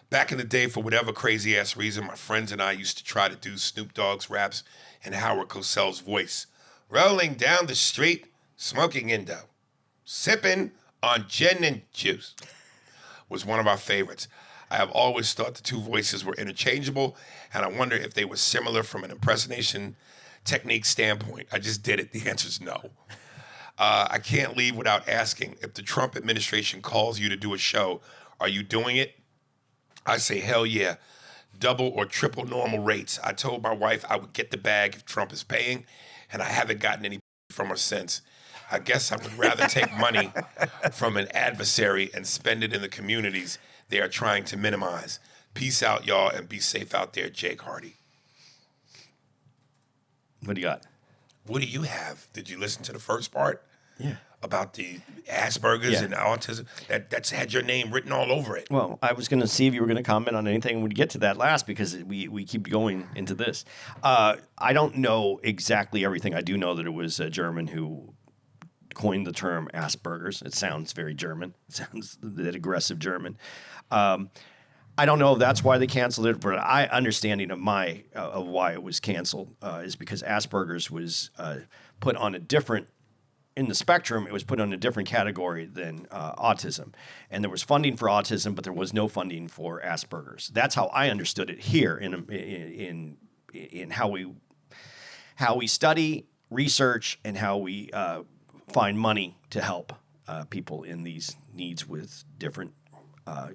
Back in the day, for whatever crazy-ass reason, my friends and I used to try to do Snoop Dogg's raps in Howard Cosell's voice. Rolling down the street, smoking Indo, sipping on gin and juice was one of our favorites. I have always thought the two voices were interchangeable, and I wonder if they were similar from an impersonation technique standpoint. I just did it. The answer is no. I can't leave without asking, if the Trump administration calls you to do a show, are you doing it? I say, hell yeah. Double or triple normal rates. I told my wife I would get the bag if Trump is paying, and I haven't gotten any from her since. I guess I would rather take money from an adversary and spend it in the communities they are trying to minimize. Peace out, y'all, and be safe out there, Jake Hardy. What do you got? What do you have? Did you listen to the first part? Yeah. About the Asperger's and autism? That's had your name written all over it. Well, I was going to see if you were going to comment on anything when we get to that last because we keep going into this. I don't know exactly everything. I do know that it was a German who coined the term Asperger's. It sounds very German. It sounds that aggressive German. I don't know if that's why they canceled it, but my understanding of why it was canceled is because Asperger's was put on a different, in the spectrum, it was put on a different category than autism. And there was funding for autism, but there was no funding for Asperger's. That's how I understood it here in how we study, research, and how we find money to help people in these needs with different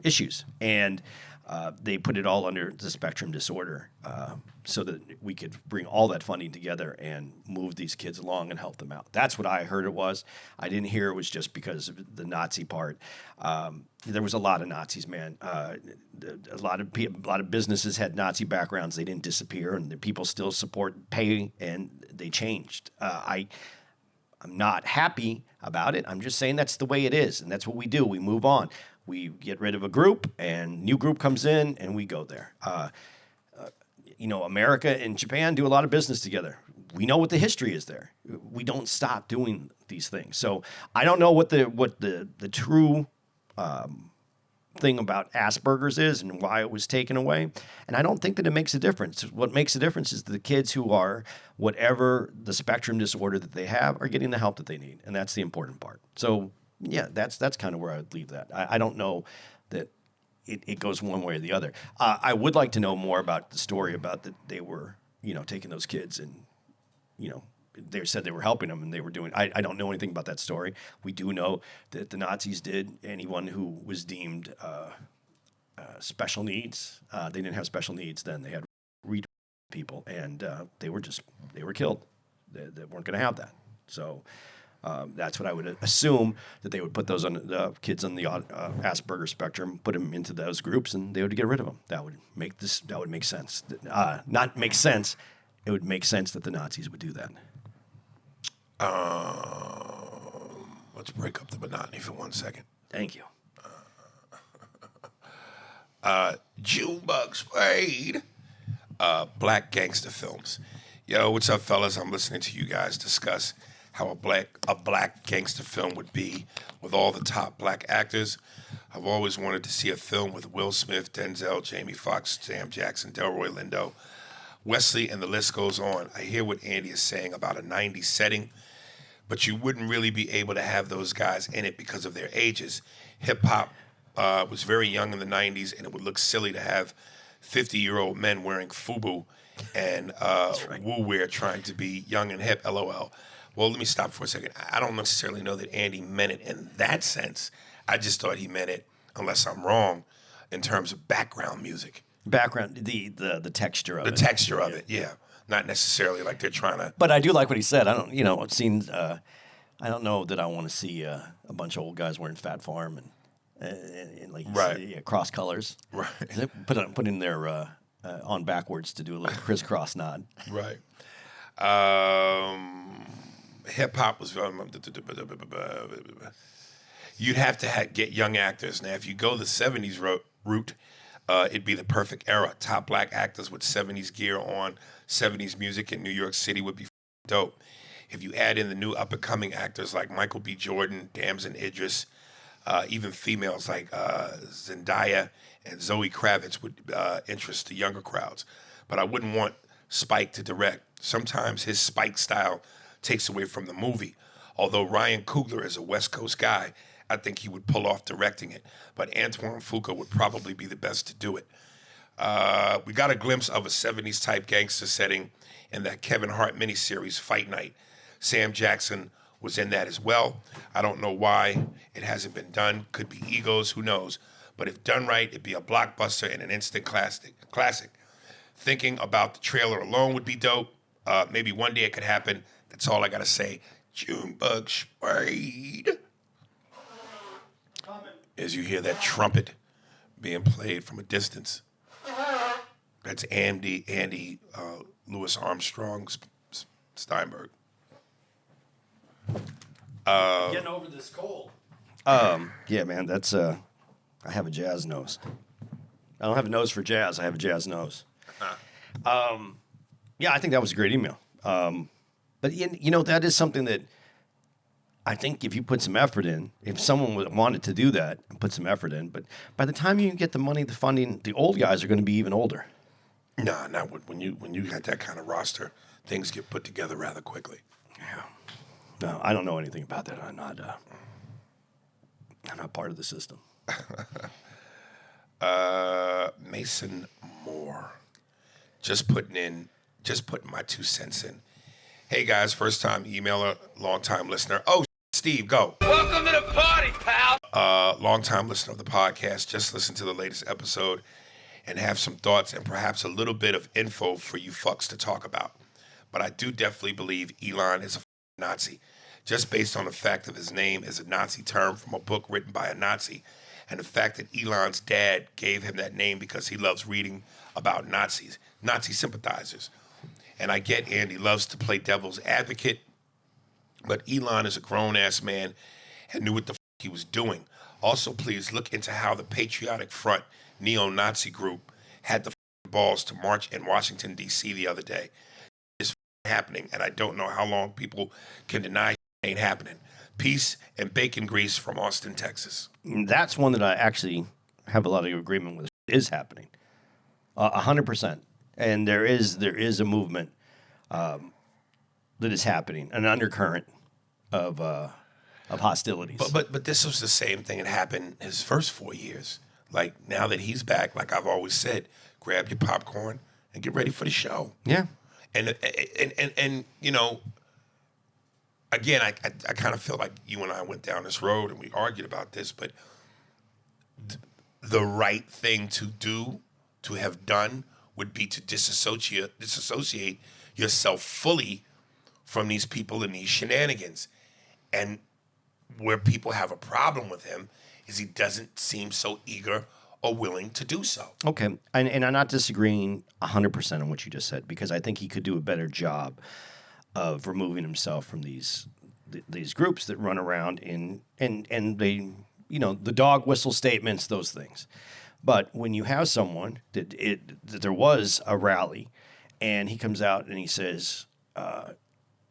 issues, and they put it all under the spectrum disorder so that we could bring all that funding together and move these kids along and help them out. That's what I heard it was. I didn't hear it was just because of the Nazi part. There was a lot of Nazis, man. A lot of businesses had Nazi backgrounds. They didn't disappear, and the people still pay, and they changed. I'm not happy about it. I'm just saying that's the way it is, and that's what we do. We move on. We get rid of a group, and new group comes in, and we go there. America and Japan do a lot of business together. We know what the history is there. We don't stop doing these things. So I don't know what the true thing about Asperger's is and why it was taken away. And I don't think that it makes a difference. What makes a difference is the kids who are whatever the spectrum disorder that they have are getting the help that they need, and that's the important part. So yeah, that's kind of where I would leave that. I don't know that it goes one way or the other. I would like to know more about the story about that they were, taking those kids and, they said they were helping them and they were doing. I don't know anything about that story. We do know that the Nazis did anyone who was deemed special needs. They didn't have special needs then. They had people, and they were killed. They weren't going to have that. So. That's what I would assume, that they would put those on the kids on the Asperger spectrum, put them into those groups, and they would get rid of them. That would make sense. Not make sense. It would make sense that the Nazis would do that. Let's break up the monotony for 1 second. Thank you. Junebug Spade. Black gangster films. Yo, what's up, fellas? I'm listening to you guys discuss how a black gangster film would be with all the top black actors. I've always wanted to see a film with Will Smith, Denzel, Jamie Foxx, Sam Jackson, Delroy Lindo, Wesley, and the list goes on. I hear what Andy is saying about a 90s setting, but you wouldn't really be able to have those guys in it because of their ages. Hip-hop was very young in the 90s, and it would look silly to have 50-year-old men wearing FUBU and woo wear trying to be young and hip, LOL. Well, let me stop for a second. I don't necessarily know that Andy meant it in that sense. I just thought he meant it, unless I'm wrong, in terms of background music. Background, the texture of it. The texture of it, yeah. Not necessarily like they're trying to. But I do like what he said. I don't, I've seen. I don't know that I want to see a bunch of old guys wearing Fat Farm and like right. Cross colors. Right. Put in their on backwards to do a little crisscross nod. Right. Hip hop was. You'd have to get young actors. Now, if you go the 70s route, it'd be the perfect era. Top black actors with 70s gear on, 70s music in New York City would be dope. If you add in the new up-and-coming actors like Michael B. Jordan, Damson Idris, even females like Zendaya and Zoe Kravitz would interest the younger crowds. But I wouldn't want Spike to direct. Sometimes his Spike style takes away from the movie. Although Ryan Coogler is a West Coast guy, I think he would pull off directing it. But Antoine Fuqua would probably be the best to do it. We got a glimpse of a 70s type gangster setting in that Kevin Hart miniseries, Fight Night. Sam Jackson was in that as well. I don't know why it hasn't been done. Could be egos, who knows. But if done right, it'd be a blockbuster and an instant classic. Thinking about the trailer alone would be dope. Maybe one day it could happen. That's all I gotta say. Junebug Spade. As you hear that trumpet being played from a distance. That's Andy Louis Armstrong Steinberg. Getting over this cold. Yeah, man, that's I have a jazz nose. I don't have a nose for jazz. I have a jazz nose. Yeah, I think that was a great email. But that is something that I think if you put some effort in, if someone wanted to do that and put some effort in, but by the time you get the money, the funding, the old guys are going to be even older. Nah, not when you got that kind of roster, things get put together rather quickly. Yeah. No, I don't know anything about that. I'm not part of the system. Mason Moore. Just putting my 2 cents in. Hey guys, first time emailer, long time listener. Oh, Steve, go. Welcome to the party, pal. longtime listener of the podcast, just listen to the latest episode and have some thoughts and perhaps a little bit of info for you fucks to talk about. But I do definitely believe Elon is a Nazi, just based on the fact of his name is a Nazi term from a book written by a Nazi, and the fact that Elon's dad gave him that name because he loves reading about Nazis, Nazi sympathizers. And I get Andy loves to play devil's advocate, but Elon is a grown-ass man and knew what the he was doing. Also, please look into how the Patriotic Front neo-Nazi group had the balls to march in Washington, D.C. the other day. It's happening, and I don't know how long people can deny it ain't happening. Peace and bacon grease from Austin, Texas. That's one that I actually have a lot of agreement with. It is happening, 100%. And there is a movement that is happening, an undercurrent of hostilities. But this was the same thing that happened his first 4 years. Like, now that he's back, like I've always said, grab your popcorn and get ready for the show. Yeah. And you know, again, I kind of feel like you and I went down this road and we argued about this, but the right thing to do, to have done, would be to disassociate yourself fully from these people and these shenanigans. And where people have a problem with him is he doesn't seem so eager or willing to do so. Okay, and I'm not disagreeing 100% on what you just said, because I think he could do a better job of removing himself from these groups that run around and they, you know, the dog whistle statements, those things. But when you have someone that there was a rally, and he comes out and he says,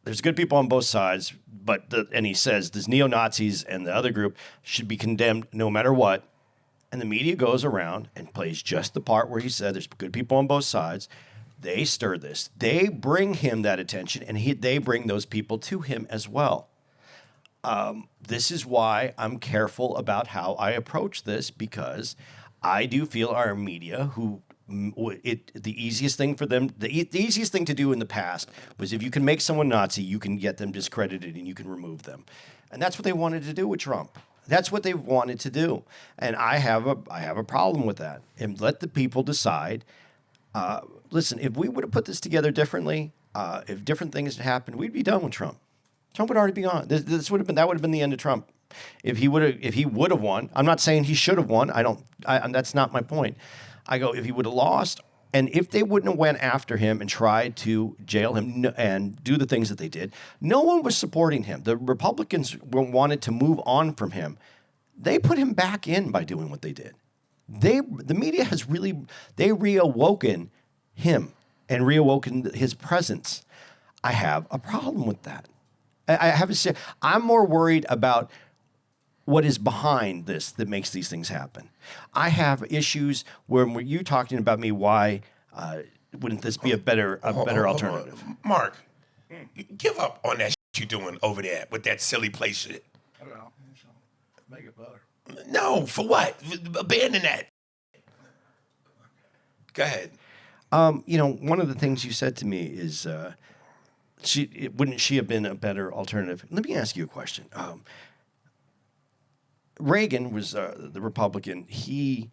there's good people on both sides, and he says there's neo-Nazis and the other group should be condemned no matter what. And the media goes around and plays just the part where he said there's good people on both sides. They stir this. They bring him that attention, and they bring those people to him as well. This is why I'm careful about how I approach this, because I do feel our media, the easiest thing for them, the easiest thing to do in the past was if you can make someone Nazi, you can get them discredited and you can remove them. And that's what they wanted to do with Trump. That's what they wanted to do. And I have a problem with that. And let the people decide. Listen, if we would have put this together differently, if different things had happened, we'd be done with Trump. Trump would already be gone. That would have been the end of Trump. If he would have won, I'm not saying he should have won. That's not my point. I go, if he would have lost, and if they wouldn't have went after him and tried to jail him and do the things that they did, no one was supporting him. The Republicans wanted to move on from him. They put him back in by doing what they did. The media has reawoken him and reawoken his presence. I have a problem with that. I'm more worried about what is behind this that makes these things happen. I have issues where you talking about me, why wouldn't this be a better alternative? Mark, give up on that shit you're doing over there with that silly play shit. I don't know. Make it better. No, for what? Abandon that. Go ahead. One of the things you said to me is, wouldn't she have been a better alternative? Let me ask you a question. Reagan was the Republican. He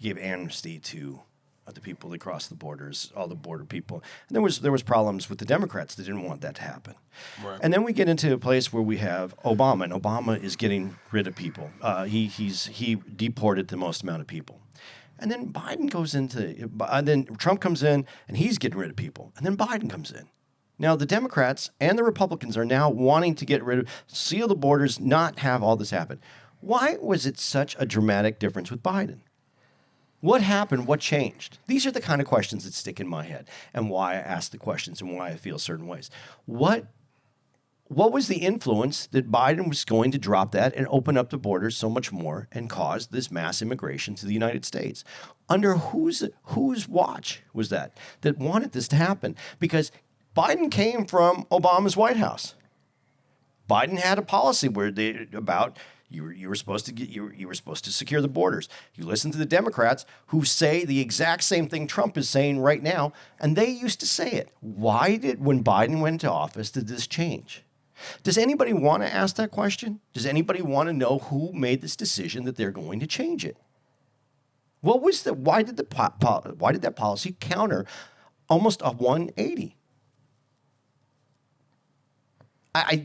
gave amnesty to the people that crossed the borders, all the border people. And there was problems with the Democrats that didn't want that to happen. Right. And then we get into a place where we have Obama, and Obama is getting rid of people. He deported the most amount of people. And then then Trump comes in, and he's getting rid of people. And then Biden comes in. Now, the Democrats and the Republicans are now wanting to seal the borders, not have all this happen. Why was it such a dramatic difference with Biden? What happened? What changed? These are the kind of questions that stick in my head, and why I ask the questions and why I feel certain ways. What was the influence that Biden was going to drop that and open up the borders so much more and cause this mass immigration to the United States? Under whose watch was that wanted this to happen? Because Biden came from Obama's White House. Biden had a policy where you were supposed to secure the borders. You listen to the Democrats who say the exact same thing Trump is saying right now, and they used to say it. When Biden went into office, did this change? Does anybody want to ask that question? Does anybody want to know who made this decision that they're going to change it? What was the? Why did that policy counter almost a 180?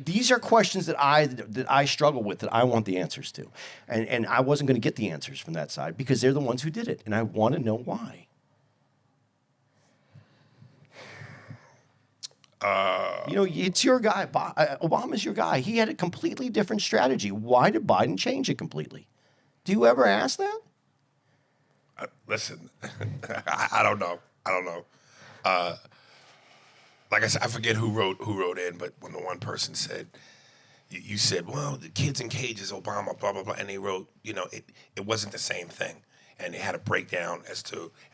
These are questions that I struggle with, that I want the answers to, and I wasn't going to get the answers from that side because they're the ones who did it, and I want to know why. It's your guy. Obama's your guy. He had a completely different strategy. Why did Biden change it completely? Do you ever ask that? Listen, I don't know. Like I said, I forget who wrote in, but when the one person said, you said, well, the kids in cages, Obama, blah, blah, blah, and they wrote, it wasn't the same thing. And they had a breakdown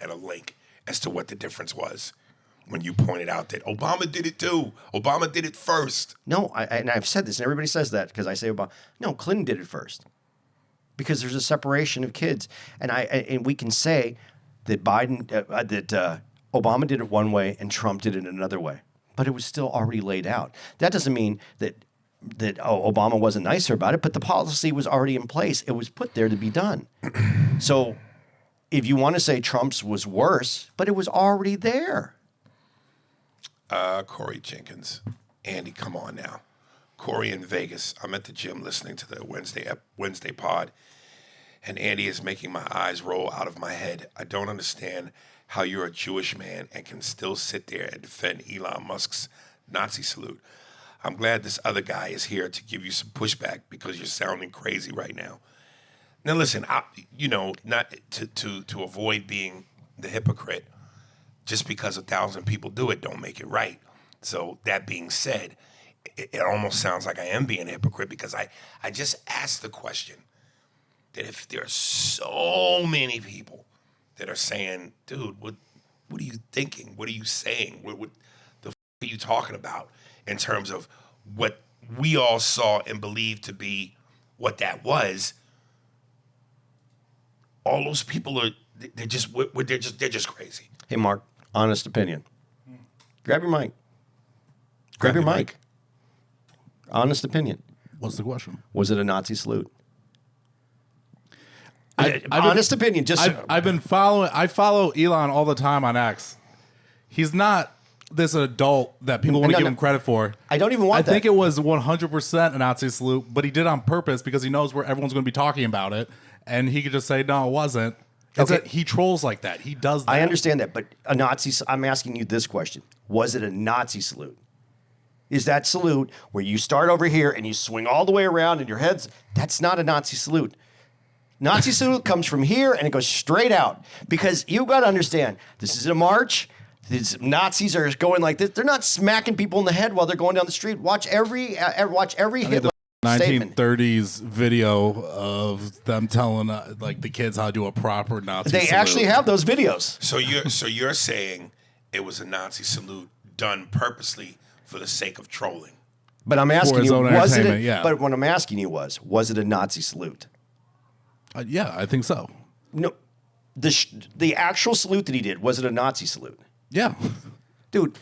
and a link as to what the difference was. When you pointed out that Obama did it too. Obama did it first. No, and I've said this, and everybody says that because I say Obama. No, Clinton did it first. Because there's a separation of kids. And we can say that Obama did it one way and Trump did it another way. But it was still already laid out. That doesn't mean that Obama wasn't nicer about it, but the policy was already in place. It was put there to be done. So if you want to say Trump's was worse, but it was already there. Corey Jenkins. Andy, come on now. Corey in Vegas. I'm at the gym listening to the Wednesday pod, and Andy is making my eyes roll out of my head. I don't understand how you're a Jewish man and can still sit there and defend Elon Musk's Nazi salute. I'm glad this other guy is here to give you some pushback because you're sounding crazy right now. Now listen, not to avoid being the hypocrite. Just because 1,000 people do it don't make it right. So that being said, it almost sounds like I am being a hypocrite because I just asked the question that if there are so many people that are saying, dude, what are you thinking? What are you saying? What the f*** are you talking about in terms of what we all saw and believed to be what that was? All those people they're just crazy. Hey, Mark, honest opinion. Grab your mic. Grab your mic. Honest opinion. What's the question? Was it a Nazi salute? Honest opinion. Just I've been following. I follow Elon all the time on X. He's not this adult that people want to give him credit for. I don't even want that. I think it was 100% a Nazi salute, but he did it on purpose because he knows where everyone's going to be talking about it, and he could just say, "No, it wasn't." Okay. He trolls like that. He does that. I understand that, but a Nazi. I'm asking you this question: was it a Nazi salute? Is that salute where you start over here and you swing all the way around and your head's? That's not a Nazi salute. Nazi salute comes from here and it goes straight out because you got to understand this is a march. These Nazis are going like this. They're not smacking people in the head while they're going down the street. Watch every Hitler statement. 1930s video of them telling the kids how to do a proper Nazi salute. They actually have those videos. So you're saying it was a Nazi salute done purposely for the sake of trolling? But I'm asking you, was it? Yeah. But what I'm asking you was it a Nazi salute? Yeah, I think so. No, the actual salute that he did, was it a Nazi salute? Yeah, dude.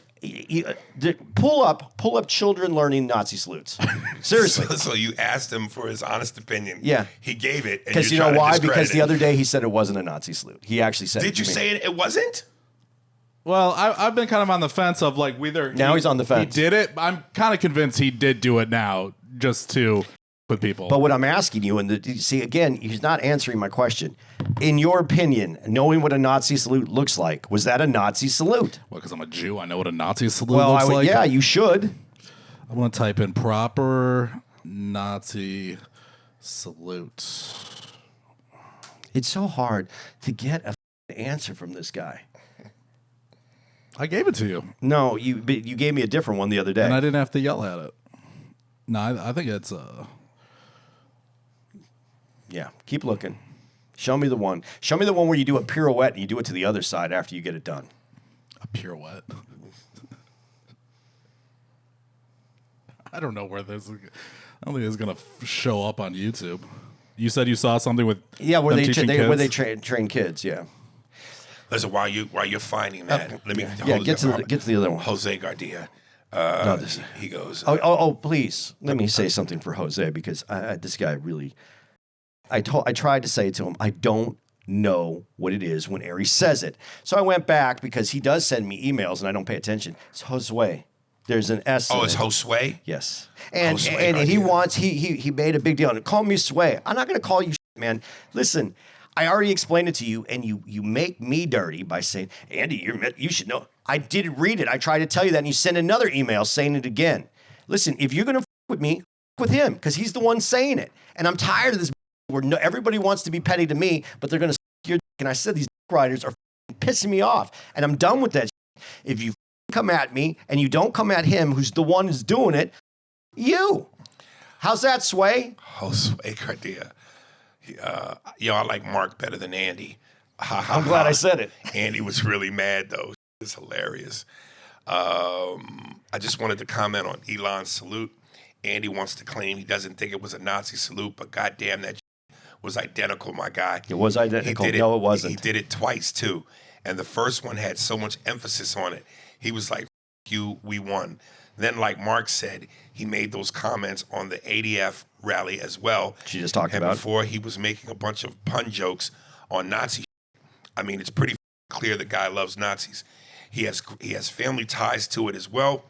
Pull up children learning Nazi salutes. Seriously. So you asked him for his honest opinion. Yeah, he gave it. Because you know why? Because the other day he said it wasn't a Nazi salute. He actually said. Did you say it wasn't? Well, I've been kind of on the fence of whether he's on the fence. He did it. I'm kind of convinced he did do it now, just to with people. But what I'm asking you, see again, he's not answering my question. In your opinion, knowing what a Nazi salute looks like, was that a Nazi salute? Well, because I'm a Jew, I know what a Nazi salute looks like. Yeah, you should. I'm going to type in proper Nazi salute. It's so hard to get an answer from this guy. I gave it to you. No, you gave me a different one the other day. And I didn't have to yell at it. No, I think it's... Yeah, keep looking. Show me the one. Show me the one where you do a pirouette and you do it to the other side after you get it done. A pirouette? I don't know where this is. I don't think it's going to show up on YouTube. You said you saw something with where they train kids, yeah. Listen, while you're finding that, let me get to the other one. Jose Garcia. He goes. Please let me say something for Jose because this guy really. I tried to say it to him. I don't know what it is when Aries says it. So I went back because he does send me emails and I don't pay attention. It's Josue. There's an S. Oh, it's Josue? Yes. And he wants he made a big deal. Call me Sway. I'm not going to call you man. Listen, I already explained it to you, and you make me dirty by saying, Andy, you should know. I didn't read it. I tried to tell you that, and you send another email saying it again. Listen, if you're going to with me, with him, because he's the one saying it. And I'm tired of this where everybody wants to be petty to me, but they're going to your dick. And I said these riders are pissing me off, and I'm done with that. If you come at me and you don't come at him, who's the one who's doing it, you. How's that, Sway? Josue Cardia. I like Mark better than Andy. I'm glad I said it. Andy was really mad, though. It's hilarious. I just wanted to comment on Elon's salute. Andy wants to claim he doesn't think it was a Nazi salute, but goddamn, that was identical, my guy. It was identical. No, it wasn't. He did it twice, too. And the first one had so much emphasis on it. He was like, you, we won. Then, like Mark said, he made those comments on the ADF rally as well. She just talked about. And before, he was making a bunch of pun jokes on Nazi. I mean, it's pretty clear the guy loves Nazis. He has family ties to it as well.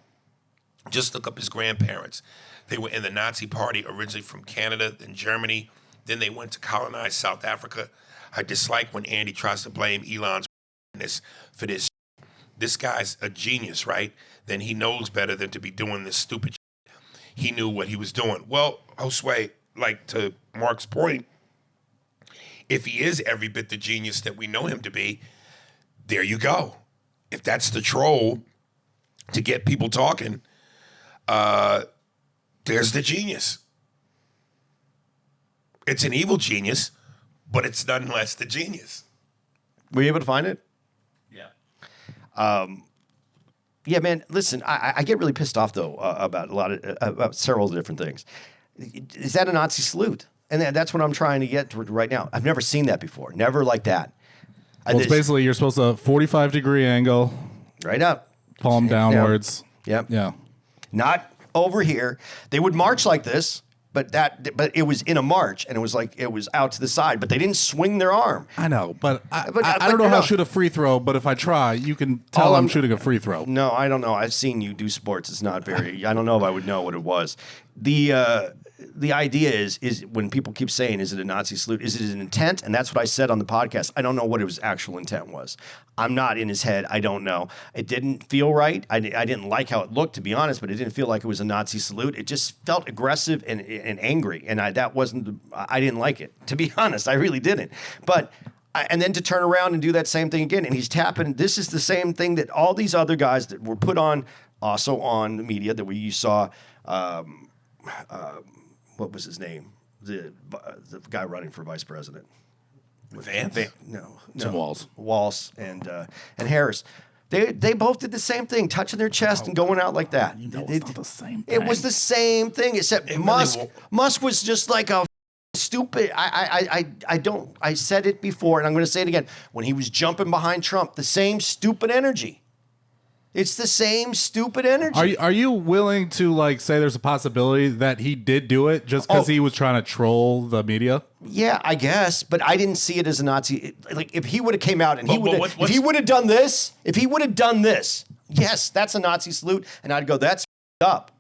Just look up his grandparents. They were in the Nazi party originally from Canada, then Germany. Then they went to colonize South Africa. I dislike when Andy tries to blame Elon's for this. This guy's a genius, right? Then he knows better than to be doing this stupid shit. He knew what he was doing. Well, Josue, like to Mark's point, if he is every bit the genius that we know him to be, there you go. If that's the troll to get people talking, there's the genius. It's an evil genius, but it's nonetheless the genius. Were you able to find it? Yeah. Yeah, man. Listen, I get really pissed off though about about several different things. Is that a Nazi salute? And that's what I'm trying to get to right now. I've never seen that before. Never like that. Well, it's basically you're supposed to 45-degree angle, right up, palm downwards. Yep. Yeah. Not over here. They would march like this, but it was in a march, and it was like it was out to the side, but they didn't swing their arm. I know, but I don't know how to shoot a free throw, but if I try, you can tell I'm shooting a free throw. No, I don't know. I've seen you do sports. It's not very. I don't know if I would know what it was. The idea is when people keep saying, is it a Nazi salute? Is it an intent? And that's what I said on the podcast. I don't know what his actual intent was. I'm not in his head. I don't know. It didn't feel right. I didn't like how it looked, to be honest, but it didn't feel like it was a Nazi salute. It just felt aggressive and angry. And I didn't like it. To be honest, I really didn't. But and then to turn around and do that same thing again. And he's tapping. This is the same thing that all these other guys that were put on, also on the media that you saw, what was his name? The guy running for vice president. No. Tim Walz. Walz and Harris. They both did the same thing, touching their chest and going out like that. No, it's not the same thing. It was the same thing, except Musk was just like a stupid. I said it before, and I'm going to say it again. When he was jumping behind Trump, the same stupid energy. It's the same stupid energy. Are you willing to say there's a possibility that he did do it just because he was trying to troll the media? Yeah, I guess, but I didn't see it as a Nazi. If he would have came out and if he would have done this, yes, that's a Nazi salute, and I'd go, that's up.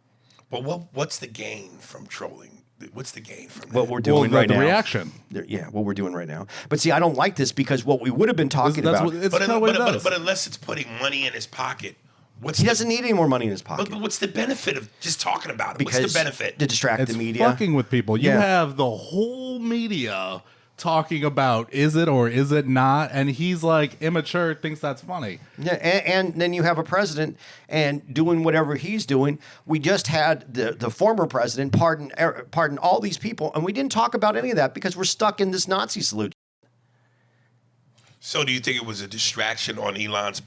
But what's the gain from trolling? What's the gain from that? What we're doing right now. The reaction. Yeah, what we're doing right now. But see, I don't like this because what we would have been talking about. But unless it's putting money in his pocket, he doesn't need any more money in his pocket. But what's the benefit of just talking about it? Because what's the benefit? To distract the media. Fucking with people. You have the whole media talking about is it or is it not, and he's immature, thinks that's funny. Yeah, and then you have a president and doing whatever he's doing. We just had the former president pardon all these people, and we didn't talk about any of that because we're stuck in this Nazi salute. So do you think it was a distraction on Elon's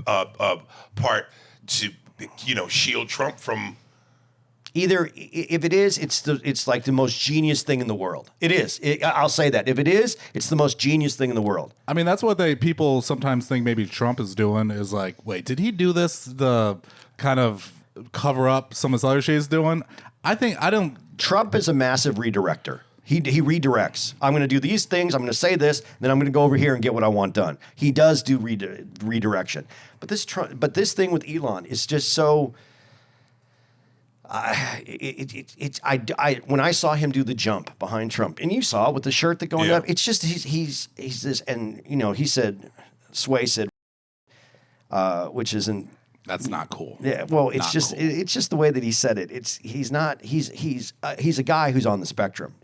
part to shield Trump from? Either if it is, it's like the most genius thing in the world. It is. I'll say that. If it is, it's the most genius thing in the world. I mean, that's what people sometimes think maybe Trump is doing is wait, did he do this? The kind of cover up some of this other shit he's doing. Trump is a massive redirector. He redirects. I'm going to do these things. I'm going to say this. Then I'm going to go over here and get what I want done. He does do redirection. But this thing with Elon is just so. When I saw him do the jump behind Trump, and you saw it with the shirt that going up, it's just he's this, and he said, Sway said, which isn't. That's not cool. Yeah, well, it's just the way that he said it. He's a guy who's on the spectrum.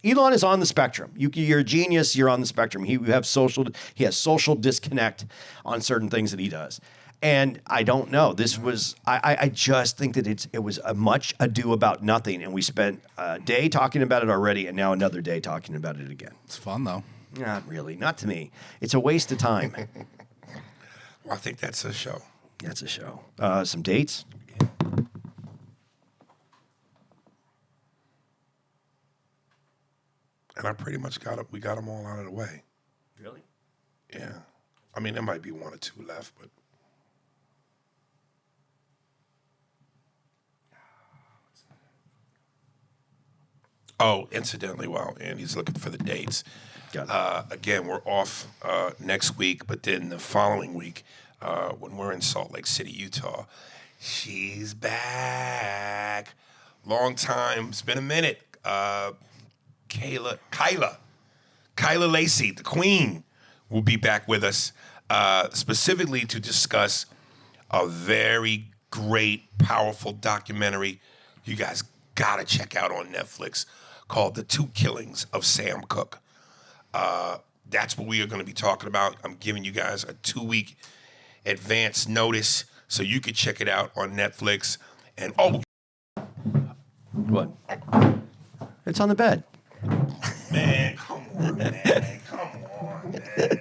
Elon is on the spectrum. You're a genius. You're on the spectrum. He has social disconnect on certain things that he does. And I don't know. I just think that it was a much ado about nothing, and we spent a day talking about it already, and now another day talking about it again. It's fun though. Not really. Not to me. It's a waste of time. Well, I think that's a show. That's a show. Some dates. And I pretty much got it. We got them all out of the way. Really? Yeah. I mean, there might be one or two left, but. Oh, incidentally, while Andy's looking for the dates, again, we're off next week, but then the following week, when we're in Salt Lake City, Utah, she's back. Long time. It's been a minute. Kyla Lacey, the Queen, will be back with us, specifically to discuss a very great, powerful documentary you guys gotta check out on Netflix called The Two Killings of Sam Cooke. That's what we are going to be talking about. I'm giving you guys a 2-week advance notice so you can check it out on Netflix. And what? It's on the bed. Man, come on, man. Come on, man.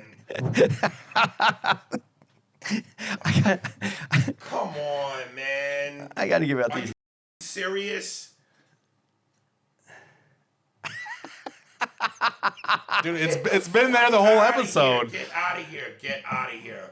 Come on, man. I got to give out these. Serious? Dude, it's been there the whole episode. Get out of here. Get out of here.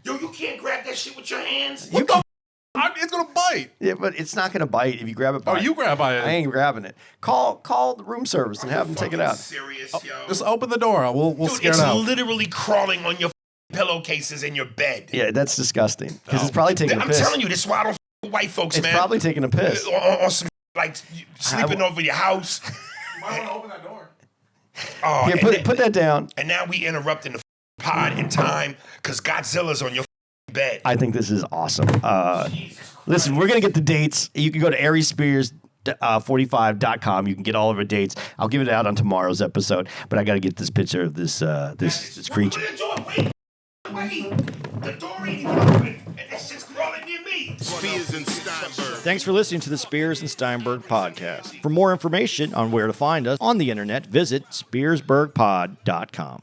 Yo, you can't grab that shit with your hands? It's gonna bite. Yeah, but it's not gonna bite if you grab it by it. Oh, you grab by it. I ain't grabbing it. Call the room service and have them take it out. Serious, yo? Just open the door. We'll Dude, scare it out. it's literally crawling on your pillowcases in your bed. Yeah, that's disgusting. Because it's probably taking a piss. I'm telling you, this is why I don't white folks, man. It's probably taking a piss. Or some, like, sleeping over your house. You might want to open that door. Oh, here, put that down. And now we interrupting the pod in time because Godzilla's on your bed. I think this is awesome. Listen, we're going to get the dates. You can go to ariesspears45.com. You can get all of our dates. I'll give it out on tomorrow's episode, but I got to get this picture of this creature. Wait. The door ain't even open, and that shit's crawling near me. Spears and Steinberg. Thanks for listening to the Spears and Steinberg podcast. For more information on where to find us on the internet, visit spearsburgpod.com.